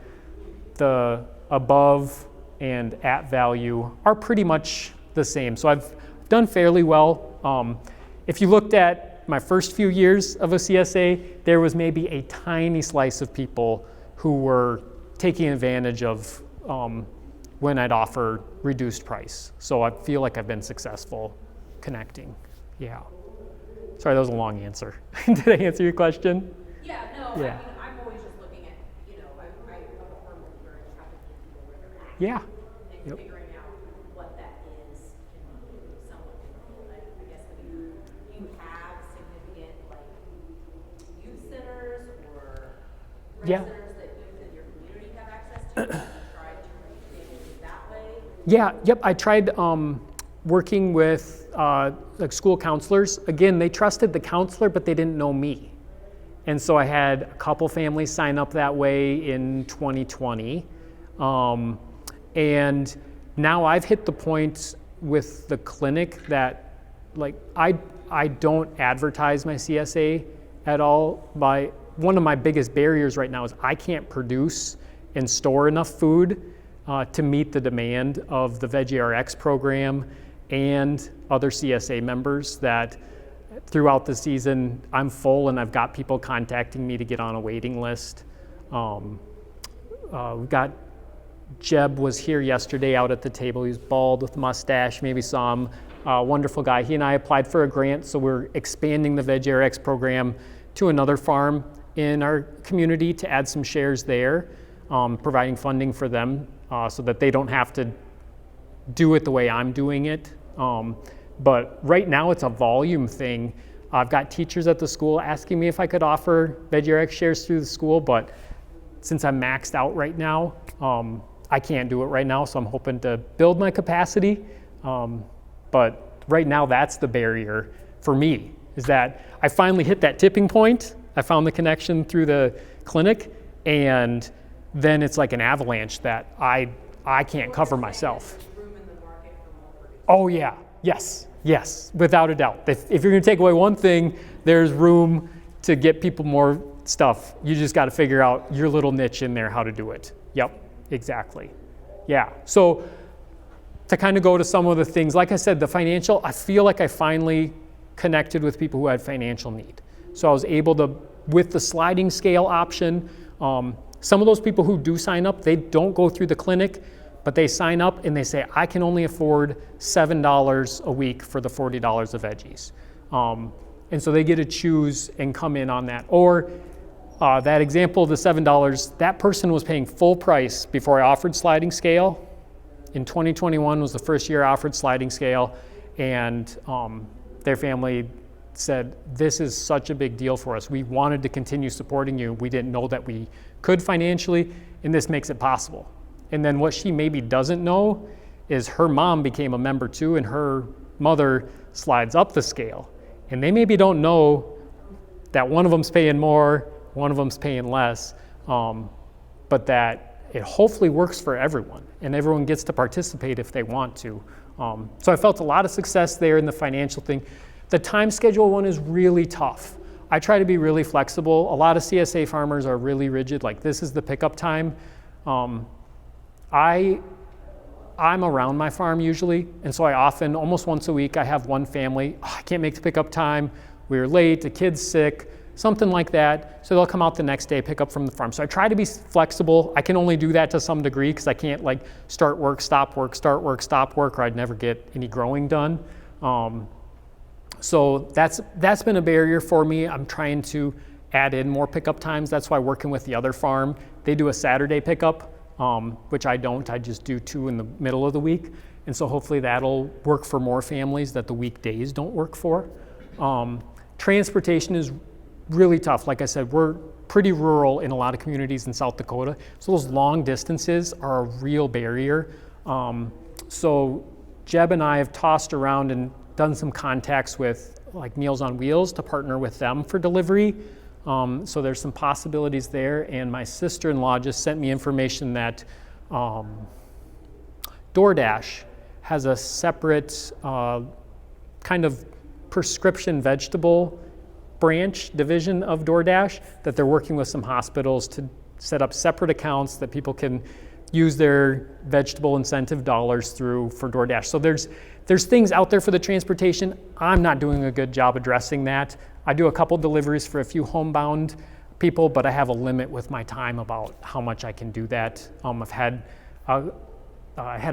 the above and at value are pretty much the same. So I've done fairly well. If you looked at my first few years of a CSA, there was maybe a tiny slice of people who were taking advantage of when I'd offer reduced price. So I feel like I've been successful connecting. Yeah. Sorry, that was a long answer. Did I answer your question? Yeah, no, I Yeah. mean, I'm always just looking at, you know, I'm a firm believer in trying to meet people where they're at. Yeah. And Yep. figuring out what that is can be somewhat difficult. I guess when you have significant, like, youth centers or rec Yeah. centers that youth in your community have access to, have you tried to reach families that way? Yeah, yep. I tried working with like school counselors. Again, they trusted the counselor, but they didn't know me. And so I had a couple families sign up that way in 2020. And now I've hit the point with the clinic that, like, I don't advertise my CSA at all. One of my biggest barriers right now is I can't produce and store enough food to meet the demand of the Veggie Rx program and other CSA members. That throughout the season I'm full and I've got people contacting me to get on a waiting list. We've got Jeb was here yesterday out at the table. He was bald with a mustache, maybe saw him. Wonderful guy. He and I applied for a grant, so we're expanding the Veggie Rx program to another farm in our community to add some shares there, providing funding for them so that they don't have to do it the way I'm doing it. But right now it's a volume thing. I've got teachers at the school asking me if I could offer Veggie Rx shares through the school, but since I'm maxed out right now, I can't do it right now, so I'm hoping to build my capacity. But right now that's the barrier for me, is that I finally hit that tipping point. I found the connection through the clinic, and then it's like an avalanche that I can't cover myself. Room in the market for more producers. Oh yeah, yes, without a doubt. If you're gonna take away one thing, there's room to get people more stuff. You just gotta figure out your little niche in there, how to do it. Yep, exactly. Yeah, so to kind of go to some of the things, like I said, the financial, I feel like I finally connected with people who had financial need. So I was able to, with the sliding scale option, some of those people who do sign up, they don't go through the clinic, but they sign up and they say, I can only afford $7 a week for the $40 of veggies. And so they get to choose and come in on that. Or that example of the $7, that person was paying full price before I offered sliding scale. In 2021 was the first year I offered sliding scale, and their family said, this is such a big deal for us. We wanted to continue supporting you. We didn't know that we could financially, and this makes it possible. And then what she maybe doesn't know is her mom became a member too, and her mother slides up the scale. And they maybe don't know that one of them's paying more, one of them's paying less, but that it hopefully works for everyone, and everyone gets to participate if they want to. So I felt a lot of success there in the financial thing. The time schedule one is really tough. I try to be really flexible. A lot of CSA farmers are really rigid, like this is the pickup time. I'm around my farm usually, and so I often, almost once a week, I have one family, I can't make the pickup time, we were late, the kid's sick, something like that. So they'll come out the next day, pick up from the farm. So I try to be flexible. I can only do that to some degree because I can't like start work, stop work, start work, stop work, or I'd never get any growing done. So that's been a barrier for me. I'm trying to add in more pickup times. That's why working with the other farm, they do a Saturday pickup, which I don't. I just do 2 in the middle of the week. And so hopefully that'll work for more families that the weekdays don't work for. Transportation is really tough. Like I said, we're pretty rural in a lot of communities in South Dakota. So those long distances are a real barrier. So Jeb and I have tossed around and done some contacts with like Meals on Wheels to partner with them for delivery. So there's some possibilities there. And my sister-in-law just sent me information that DoorDash has a separate kind of prescription vegetable branch division of DoorDash that they're working with some hospitals to set up separate accounts that people can use their vegetable incentive dollars through for DoorDash. So there's things out there for the transportation. I'm not doing a good job addressing that. I do a couple deliveries for a few homebound people, but I have a limit with my time about how much I can do that. I had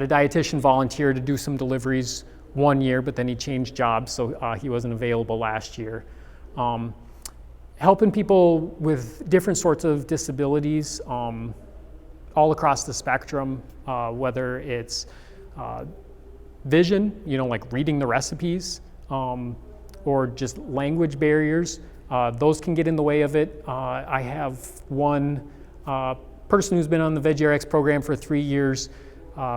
a dietitian volunteer to do some deliveries one year, but then he changed jobs, so he wasn't available last year. helping people with different sorts of disabilities all across the spectrum, whether it's vision, like reading the recipes, or just language barriers. Those can get in the way of it. I have one person who's been on the Veggie Rx program for 3 years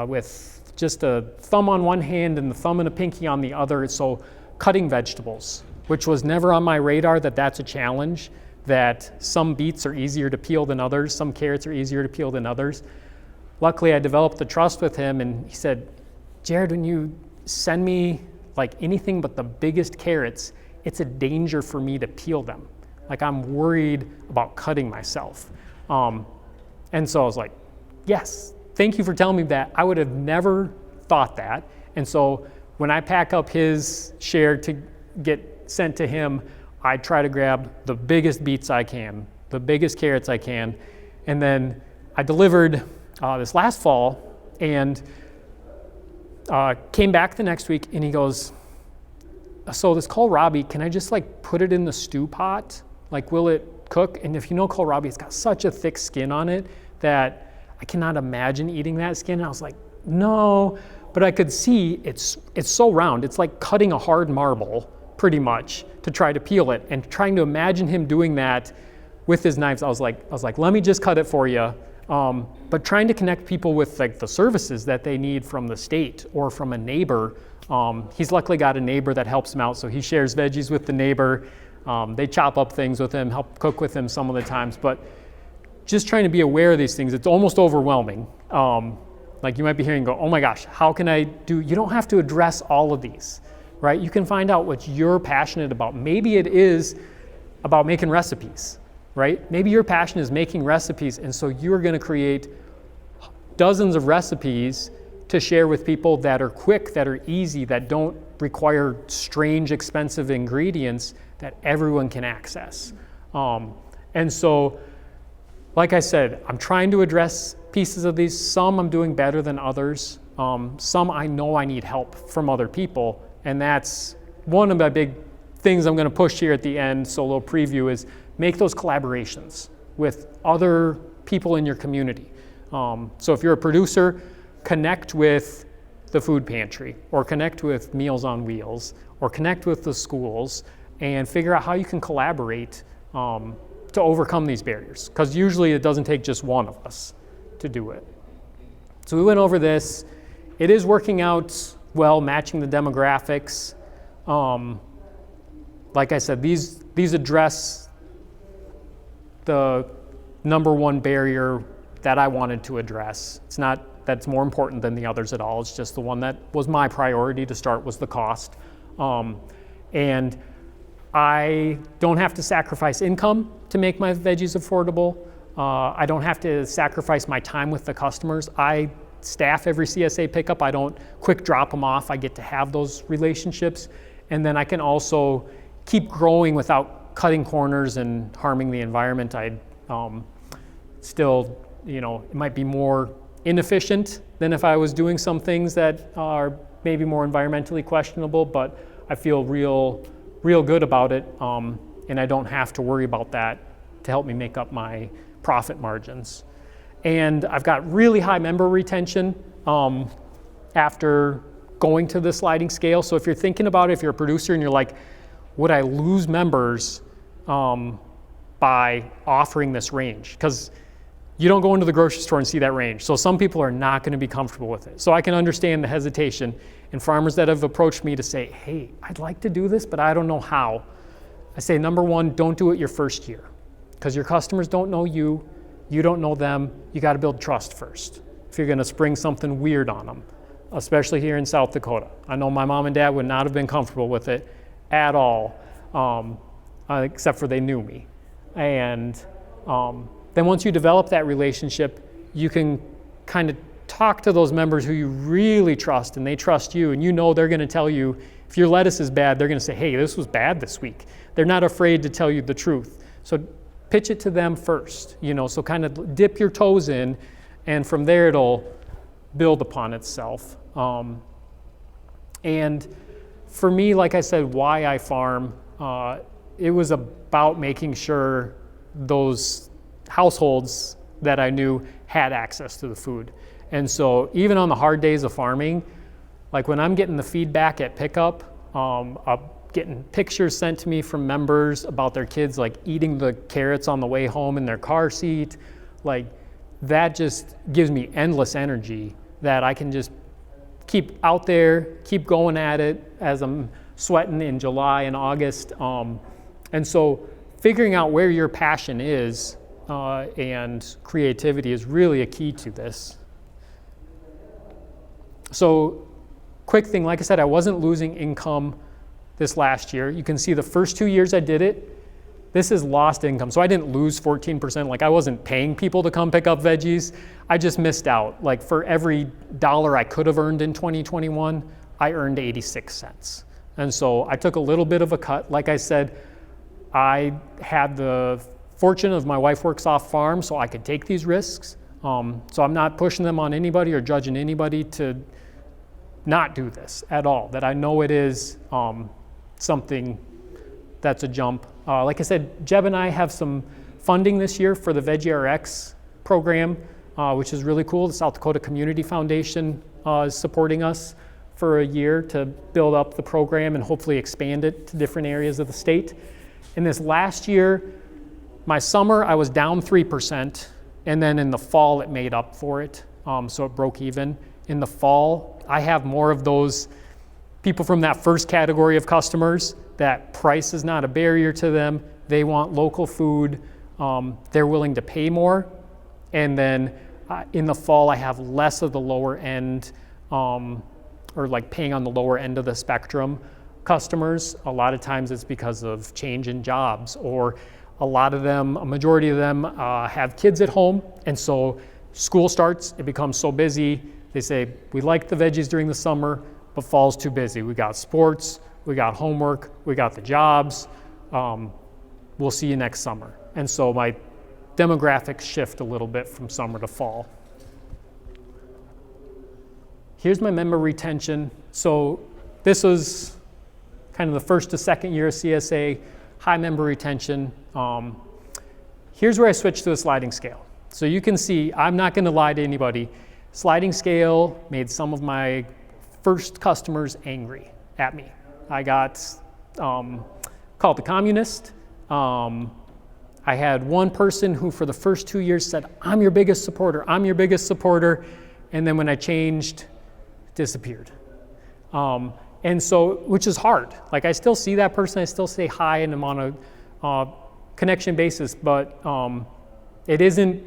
with just a thumb on one hand and the thumb and a pinky on the other. So cutting vegetables, which was never on my radar, that's a challenge, that some beets are easier to peel than others, some carrots are easier to peel than others. Luckily, I developed the trust with him, and he said, Jared, when you send me like anything but the biggest carrots, it's a danger for me to peel them. Like, I'm worried about cutting myself. And so I was like, yes, thank you for telling me that. I would have never thought that. And so when I pack up his share to get sent to him, I try to grab the biggest beets I can, the biggest carrots I can. And then I delivered this last fall and came back the next week, and he goes, so this kohlrabi, can I just like put it in the stew pot? Like, will it cook? And if you know kohlrabi, it's got such a thick skin on it that I cannot imagine eating that skin. And I was like, no, but I could see it's so round. It's like cutting a hard marble pretty much to try to peel it, and trying to imagine him doing that with his knives. I was like, let me just cut it for you. But trying to connect people with like the services that they need from the state or from a neighbor. He's luckily got a neighbor that helps him out, so he shares veggies with the neighbor. They chop up things with him, help cook with him some of the times, but just trying to be aware of these things, it's almost overwhelming. Like, you might be hearing go, oh my gosh, how can I do? You don't have to address all of these, right? You can find out what you're passionate about. Maybe it is about making recipes, right? Maybe your passion is making recipes, and so you're gonna create dozens of recipes to share with people that are quick, that are easy, that don't require strange, expensive ingredients that everyone can access. And so, like I said, I'm trying to address pieces of these. Some I'm doing better than others. Some I know I need help from other people, and that's one of my big things I'm gonna push here at the end, so a little preview is make those collaborations with other people in your community. So if you're a producer, connect with the food pantry, or connect with Meals on Wheels, or connect with the schools, and figure out how you can collaborate to overcome these barriers. Because usually it doesn't take just one of us to do it. So we went over this. It is working out well, matching the demographics. Like I said, these address the number one barrier that I wanted to address. It's not that's more important than the others at all. It's just the one that was my priority to start, was the cost. And I don't have to sacrifice income to make my veggies affordable. I don't have to sacrifice my time with the customers. I staff every CSA pickup. I don't quick drop them off. I get to have those relationships. And then I can also keep growing without cutting corners and harming the environment. I still, it might be more inefficient than if I was doing some things that are maybe more environmentally questionable, but I feel real good about it, and I don't have to worry about that to help me make up my profit margins. And I've got really high member retention after going to the sliding scale. So if you're thinking about it, if you're a producer and you're like, would I lose members by offering this range? Because you don't go into the grocery store and see that range. So some people are not going to be comfortable with it. So I can understand the hesitation. And farmers that have approached me to say, hey, I'd like to do this, but I don't know how. I say, number one, don't do it your first year, because your customers don't know you, you don't know them. You got to build trust first if you're going to spring something weird on them, especially here in South Dakota. I know my mom and dad would not have been comfortable with it at all, except for they knew me. And then once you develop that relationship, you can kind of talk to those members who you really trust, and they trust you, and they're going to tell you, if your lettuce is bad, they're going to say, hey, this was bad this week. They're not afraid to tell you the truth. So pitch it to them first, so kind of dip your toes in, and from there it'll build upon itself. And for me, like I said, why I farm, it was about making sure those households that I knew had access to the food. And so even on the hard days of farming, like when I'm getting the feedback at pickup, getting pictures sent to me from members about their kids like eating the carrots on the way home in their car seat, like that just gives me endless energy that I can just keep out there, keep going at it as I'm sweating in July and August. And so figuring out where your passion is and creativity is really a key to this. So quick thing, like I said, I wasn't losing income this last year. You can see the first 2 years I did it, this is lost income. So I didn't lose 14%, like I wasn't paying people to come pick up veggies. I just missed out. Like for every dollar I could have earned in 2021, I earned 86 cents. And so I took a little bit of a cut. Like I said, I had the fortune of my wife works off farm, so I could take these risks. So I'm not pushing them on anybody or judging anybody to not do this at all, that I know it is something that's a jump. Like I said, Jeb and I have some funding this year for the Veggie Rx program, which is really cool. The South Dakota Community Foundation is supporting us for a year to build up the program and hopefully expand it to different areas of the state. In this last year, my summer I was down 3%, and then in the fall it made up for it, so it broke even. In the fall, I have more of those people from that first category of customers that price is not a barrier to them. They want local food. They're willing to pay more. And then in the fall, I have less of the lower end or like paying on the lower end of the spectrum customers. A lot of times it's because of change in jobs, or a majority of them have kids at home. And so school starts, it becomes so busy. They say, we like the veggies during the summer, but fall's too busy. We got sports, we got homework, we got the jobs. We'll see you next summer. And so my demographics shift a little bit from summer to fall. Here's my member retention. So this was kind of the first to second year of CSA, high member retention. Here's where I switched to a sliding scale. So you can see, I'm not gonna lie to anybody, sliding scale made some of my first customers angry at me. I got called the communist. I had one person who for the first 2 years said, I'm your biggest supporter, I'm your biggest supporter. And then when I changed, disappeared. And so, which is hard. Like I still see that person, I still say hi and I'm on a connection basis, but it isn't,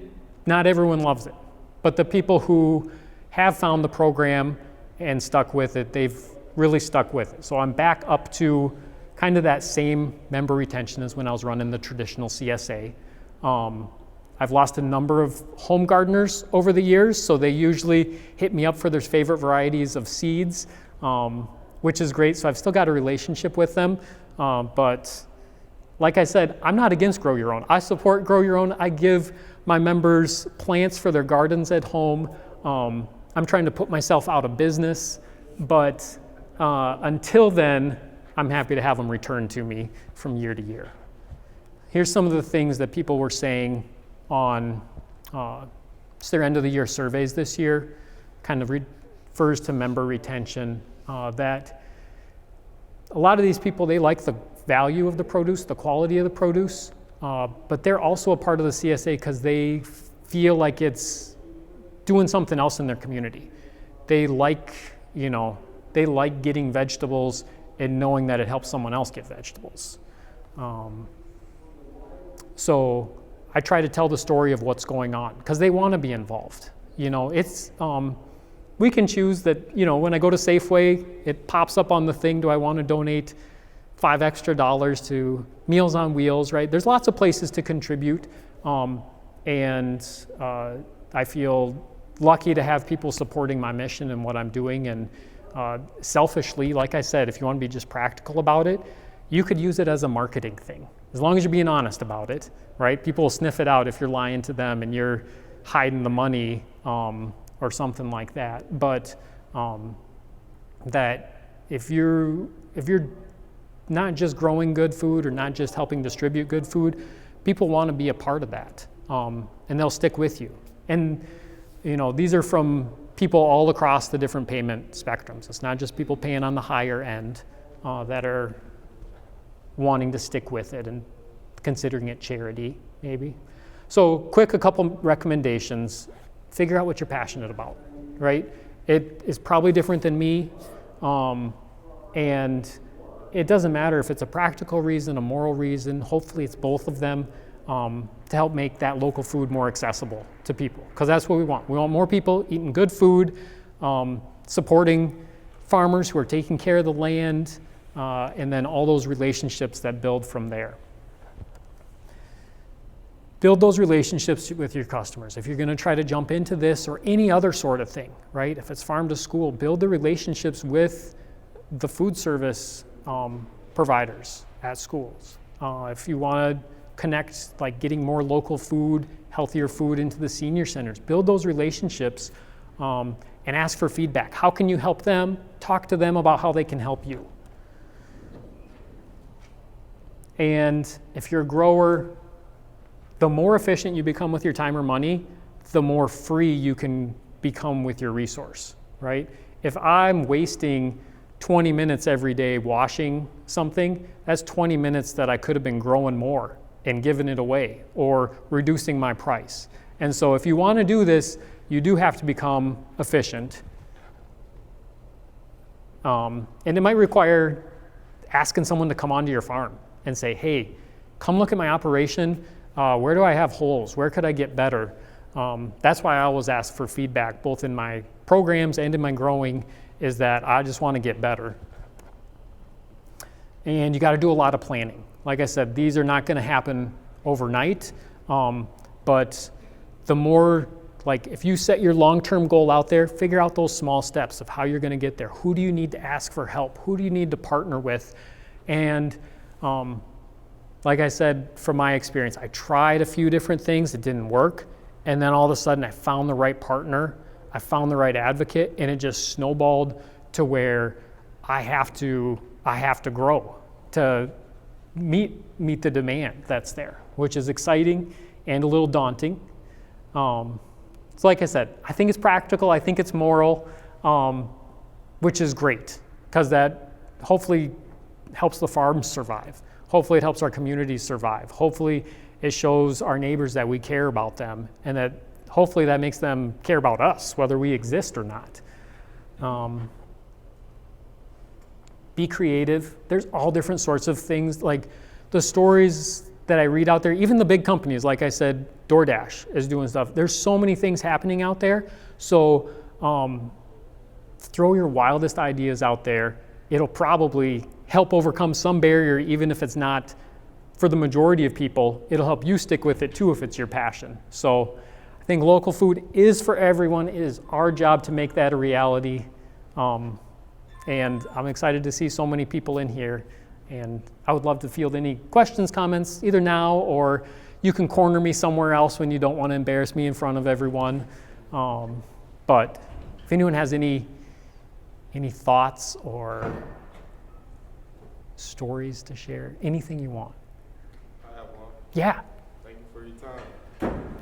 not everyone loves it. But the people who have found the program and stuck with it, they've really stuck with it. So I'm back up to kind of that same member retention as when I was running the traditional CSA. I've lost a number of home gardeners over the years, so they usually hit me up for their favorite varieties of seeds, which is great. So I've still got a relationship with them. But like I said, I'm not against Grow Your Own. I support Grow Your Own. I give my members plants for their gardens at home. I'm trying to put myself out of business, but until then, I'm happy to have them returned to me from year to year. Here's some of the things that people were saying on their end of the year surveys this year, kind of refers to member retention, that a lot of these people, they like the value of the produce, the quality of the produce, but they're also a part of the CSA because they feel like it's doing something else in their community. They like, they like getting vegetables and knowing that it helps someone else get vegetables. So I try to tell the story of what's going on because they want to be involved. It's, we can choose that, when I go to Safeway, it pops up on the thing, do I want to donate $5 extra to Meals on Wheels, right? There's lots of places to contribute. And I feel lucky to have people supporting my mission and what I'm doing. And selfishly, like I said, if you want to be just practical about it, you could use it as a marketing thing, as long as you're being honest about it, right? People will sniff it out if you're lying to them and you're hiding the money or something like that. But that if you're not just growing good food or not just helping distribute good food. People want to be a part of that, and they'll stick with you. And these are from people all across the different payment spectrums. It's not just people paying on the higher end that are wanting to stick with it and considering it charity, maybe. So a couple recommendations. Figure out what you're passionate about, right? It is probably different than me, and it doesn't matter if it's a practical reason, a moral reason. Hopefully it's both of them to help make that local food more accessible to people, because that's what we want. We want more people eating good food, supporting farmers who are taking care of the land, and then all those relationships that build from there. Build those relationships with your customers. If you're going to try to jump into this or any other sort of thing, right? If it's farm to school, build the relationships with the food service providers at schools. If you want to connect, like getting more local food, healthier food into the senior centers, build those relationships and ask for feedback. How can you help them? Talk to them about how they can help you. And if you're a grower, the more efficient you become with your time or money, the more free you can become with your resource, right? If I'm wasting 20 minutes every day washing something, that's 20 minutes that I could have been growing more and giving it away or reducing my price. And so if you want to do this, you do have to become efficient. And it might require asking someone to come onto your farm and say, hey, come look at my operation. Where do I have holes? Where could I get better? That's why I always ask for feedback, both in my programs and in my growing, is that I just want to get better. And you got to do a lot of planning. Like I said, these are not going to happen overnight, but the more, like if you set your long-term goal out there, figure out those small steps of how you're going to get there. Who do you need to ask for help? Who do you need to partner with? And like I said, from my experience, I tried a few different things, it didn't work, and then all of a sudden I found the right partner, I found the right advocate, and it just snowballed to where I have to grow to meet the demand that's there, which is exciting and a little daunting. So like I said, I think it's practical, I think it's moral, which is great, because that hopefully helps the farms survive. Hopefully it helps our communities survive. Hopefully it shows our neighbors that we care about them, and that hopefully that makes them care about us, whether we exist or not. Be creative. There's all different sorts of things, like the stories that I read out there, even the big companies, like I said, DoorDash is doing stuff. There's so many things happening out there. So throw your wildest ideas out there. It'll probably help overcome some barrier, even if it's not for the majority of people. It'll help you stick with it too if it's your passion. So I think local food is for everyone. It is our job to make that a reality. And I'm excited to see so many people in here. And I would love to field any questions, comments, either now or you can corner me somewhere else when you don't want to embarrass me in front of everyone. But if anyone has any thoughts or stories to share, anything you want. I have one. Yeah. Thank you for your time.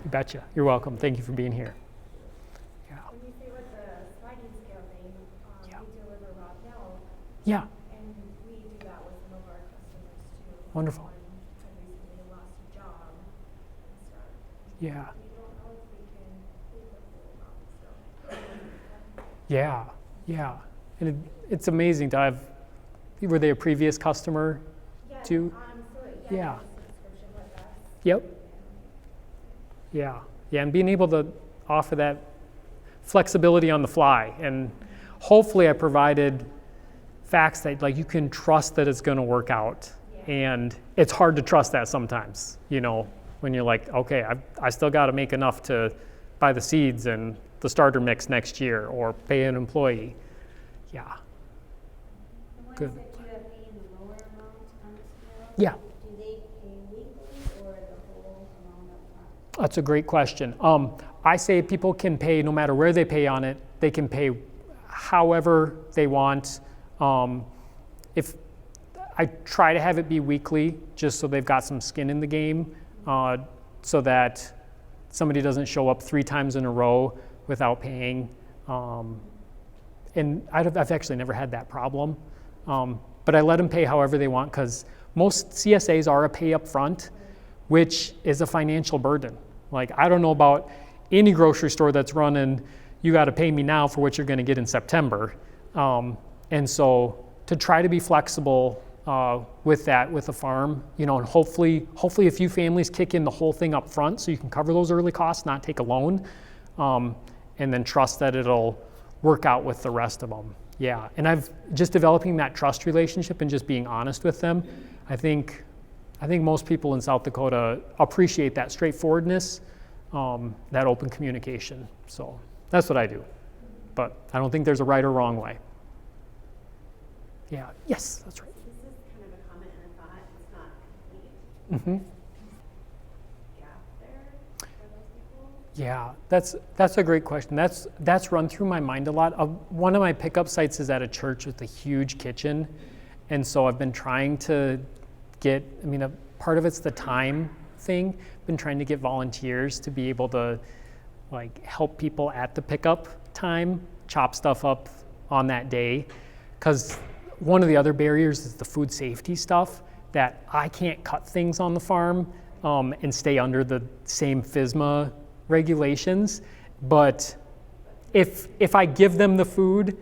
You betcha. You're welcome. Thank you for being here. Yeah. When you say with the sliding scale thing, Yeah. we deliver raw dough, Yeah. and we do that with some of our customers too. Wonderful. One had recently lost a job and stuff. Yeah. We don't know if we can leave the full amount, so. Yeah. Yeah. And it's amazing to have, were they a previous customer Yeah, too? so Yeah. yeah, there's a subscription with us. Yep. Yeah. Yeah. And being able to offer that flexibility on the fly. And hopefully I provided facts that like you can trust that it's going to work out. Yeah. And it's hard to trust that sometimes, when you're like, okay, I still got to make enough to buy the seeds and the starter mix next year or pay an employee. Yeah. The Good. ones that you have paid the lower amount on the scale, Yeah. do they pay weekly or the whole amount up front? That's a great question. I say people can pay no matter where they pay on it. They can pay however they want. If I try to have it be weekly, just so they've got some skin in the game, so that somebody doesn't show up 3 times in a row without paying. And I've actually never had that problem. But I let them pay however they want, because most CSAs are a pay up front, which is a financial burden. Like, I don't know about any grocery store that's running, you got to pay me now for what you're going to get in September. And so to try to be flexible with that, with a farm, and hopefully a few families kick in the whole thing up front so you can cover those early costs, not take a loan, and then trust that it'll work out with the rest of them. Yeah, and I've just developing that trust relationship and just being honest with them. I think most people in South Dakota appreciate that straightforwardness, that open communication. So that's what I do. But I don't think there's a right or wrong way. Yeah, yes, that's right. This is kind of a comment and a thought. It's not complete. Gap there for those people? Yeah, that's a great question. That's run through my mind a lot. One of my pickup sites is at a church with a huge kitchen, and so I've been trying to get, a part of it's the time thing. I've been trying to get volunteers to be able to help people at the pickup time chop stuff up on that day, because one of the other barriers is the food safety stuff, that I can't cut things on the farm and stay under the same FSMA regulations. But if I give them the food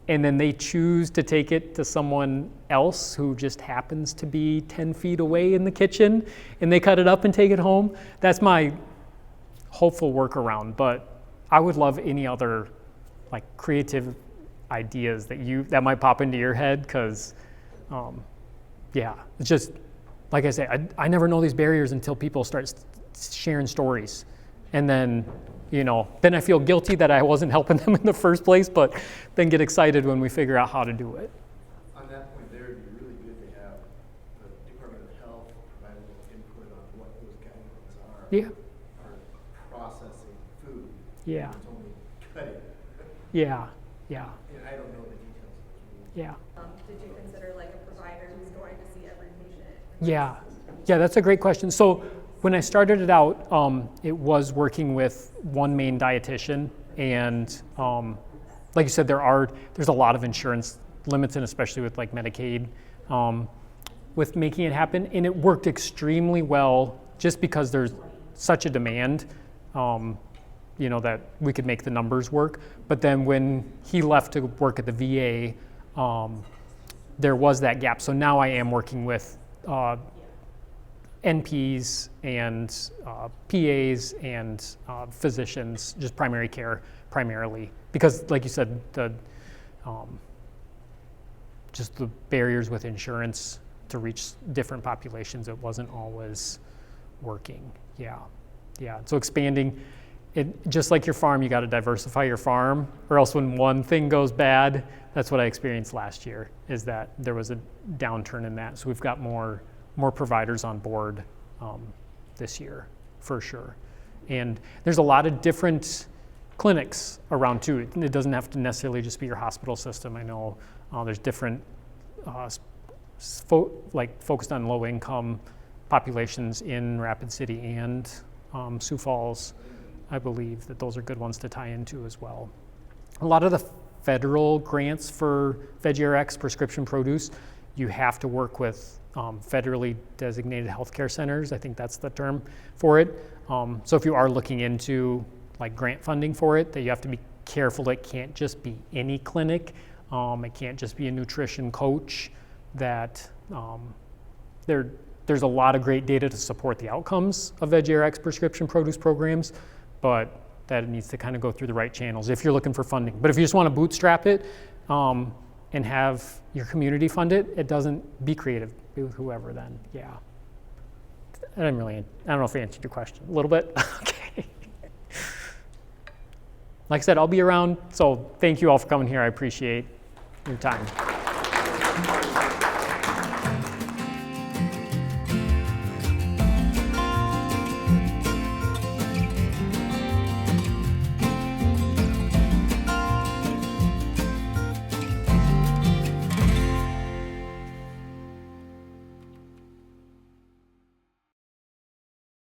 and then they choose to take it to someone else who just happens to be 10 feet away in the kitchen and they cut it up and take it home, that's my hopeful workaround. But I would love any other creative ideas that might pop into your head, because it's just, like I say, I never know these barriers until people start sharing stories. And then, then I feel guilty that I wasn't helping them in the first place, but then get excited when we figure out how to do it. On that point there, it'd be really good to have the Department of Health provide a little input on what those guidelines are. Yeah. For processing food. Yeah. It's only cutting. Yeah. And I don't know the details of those rules. Yeah. Did you consider a provider who's going to see every patient? Yeah, that's a great question. So when I started it out, it was working with one main dietitian, and like you said, there's a lot of insurance limits, and especially with Medicaid, with making it happen, and it worked extremely well just because there's such a demand, that we could make the numbers work. But then when he left to work at the VA, there was that gap. So now I am working with NPs and PAs and physicians, just primary care primarily, because like you said, just the barriers with insurance to reach different populations, it wasn't always working. Yeah. So expanding it, just like your farm, you got to diversify your farm, or else when one thing goes bad, that's what I experienced last year, is that there was a downturn in that. So we've got more providers on board this year, for sure. And there's a lot of different clinics around too. It doesn't have to necessarily just be your hospital system. I know there's different, focused on low income populations in Rapid City and Sioux Falls. I believe that those are good ones to tie into as well. A lot of the federal grants for Veggie Rx prescription produce, you have to work with federally designated healthcare centers. I think that's the term for it. So if you are looking into grant funding for it, that you have to be careful. It can't just be any clinic. It can't just be a nutrition coach. That there's a lot of great data to support the outcomes of Veggie Rx prescription produce programs, but that it needs to kind of go through the right channels if you're looking for funding. But if you just want to bootstrap it and have your community fund it, it doesn't, be creative, be with whoever then, yeah. I don't know if I answered your question. A little bit? Okay. Like I said, I'll be around, so thank you all for coming here. I appreciate your time.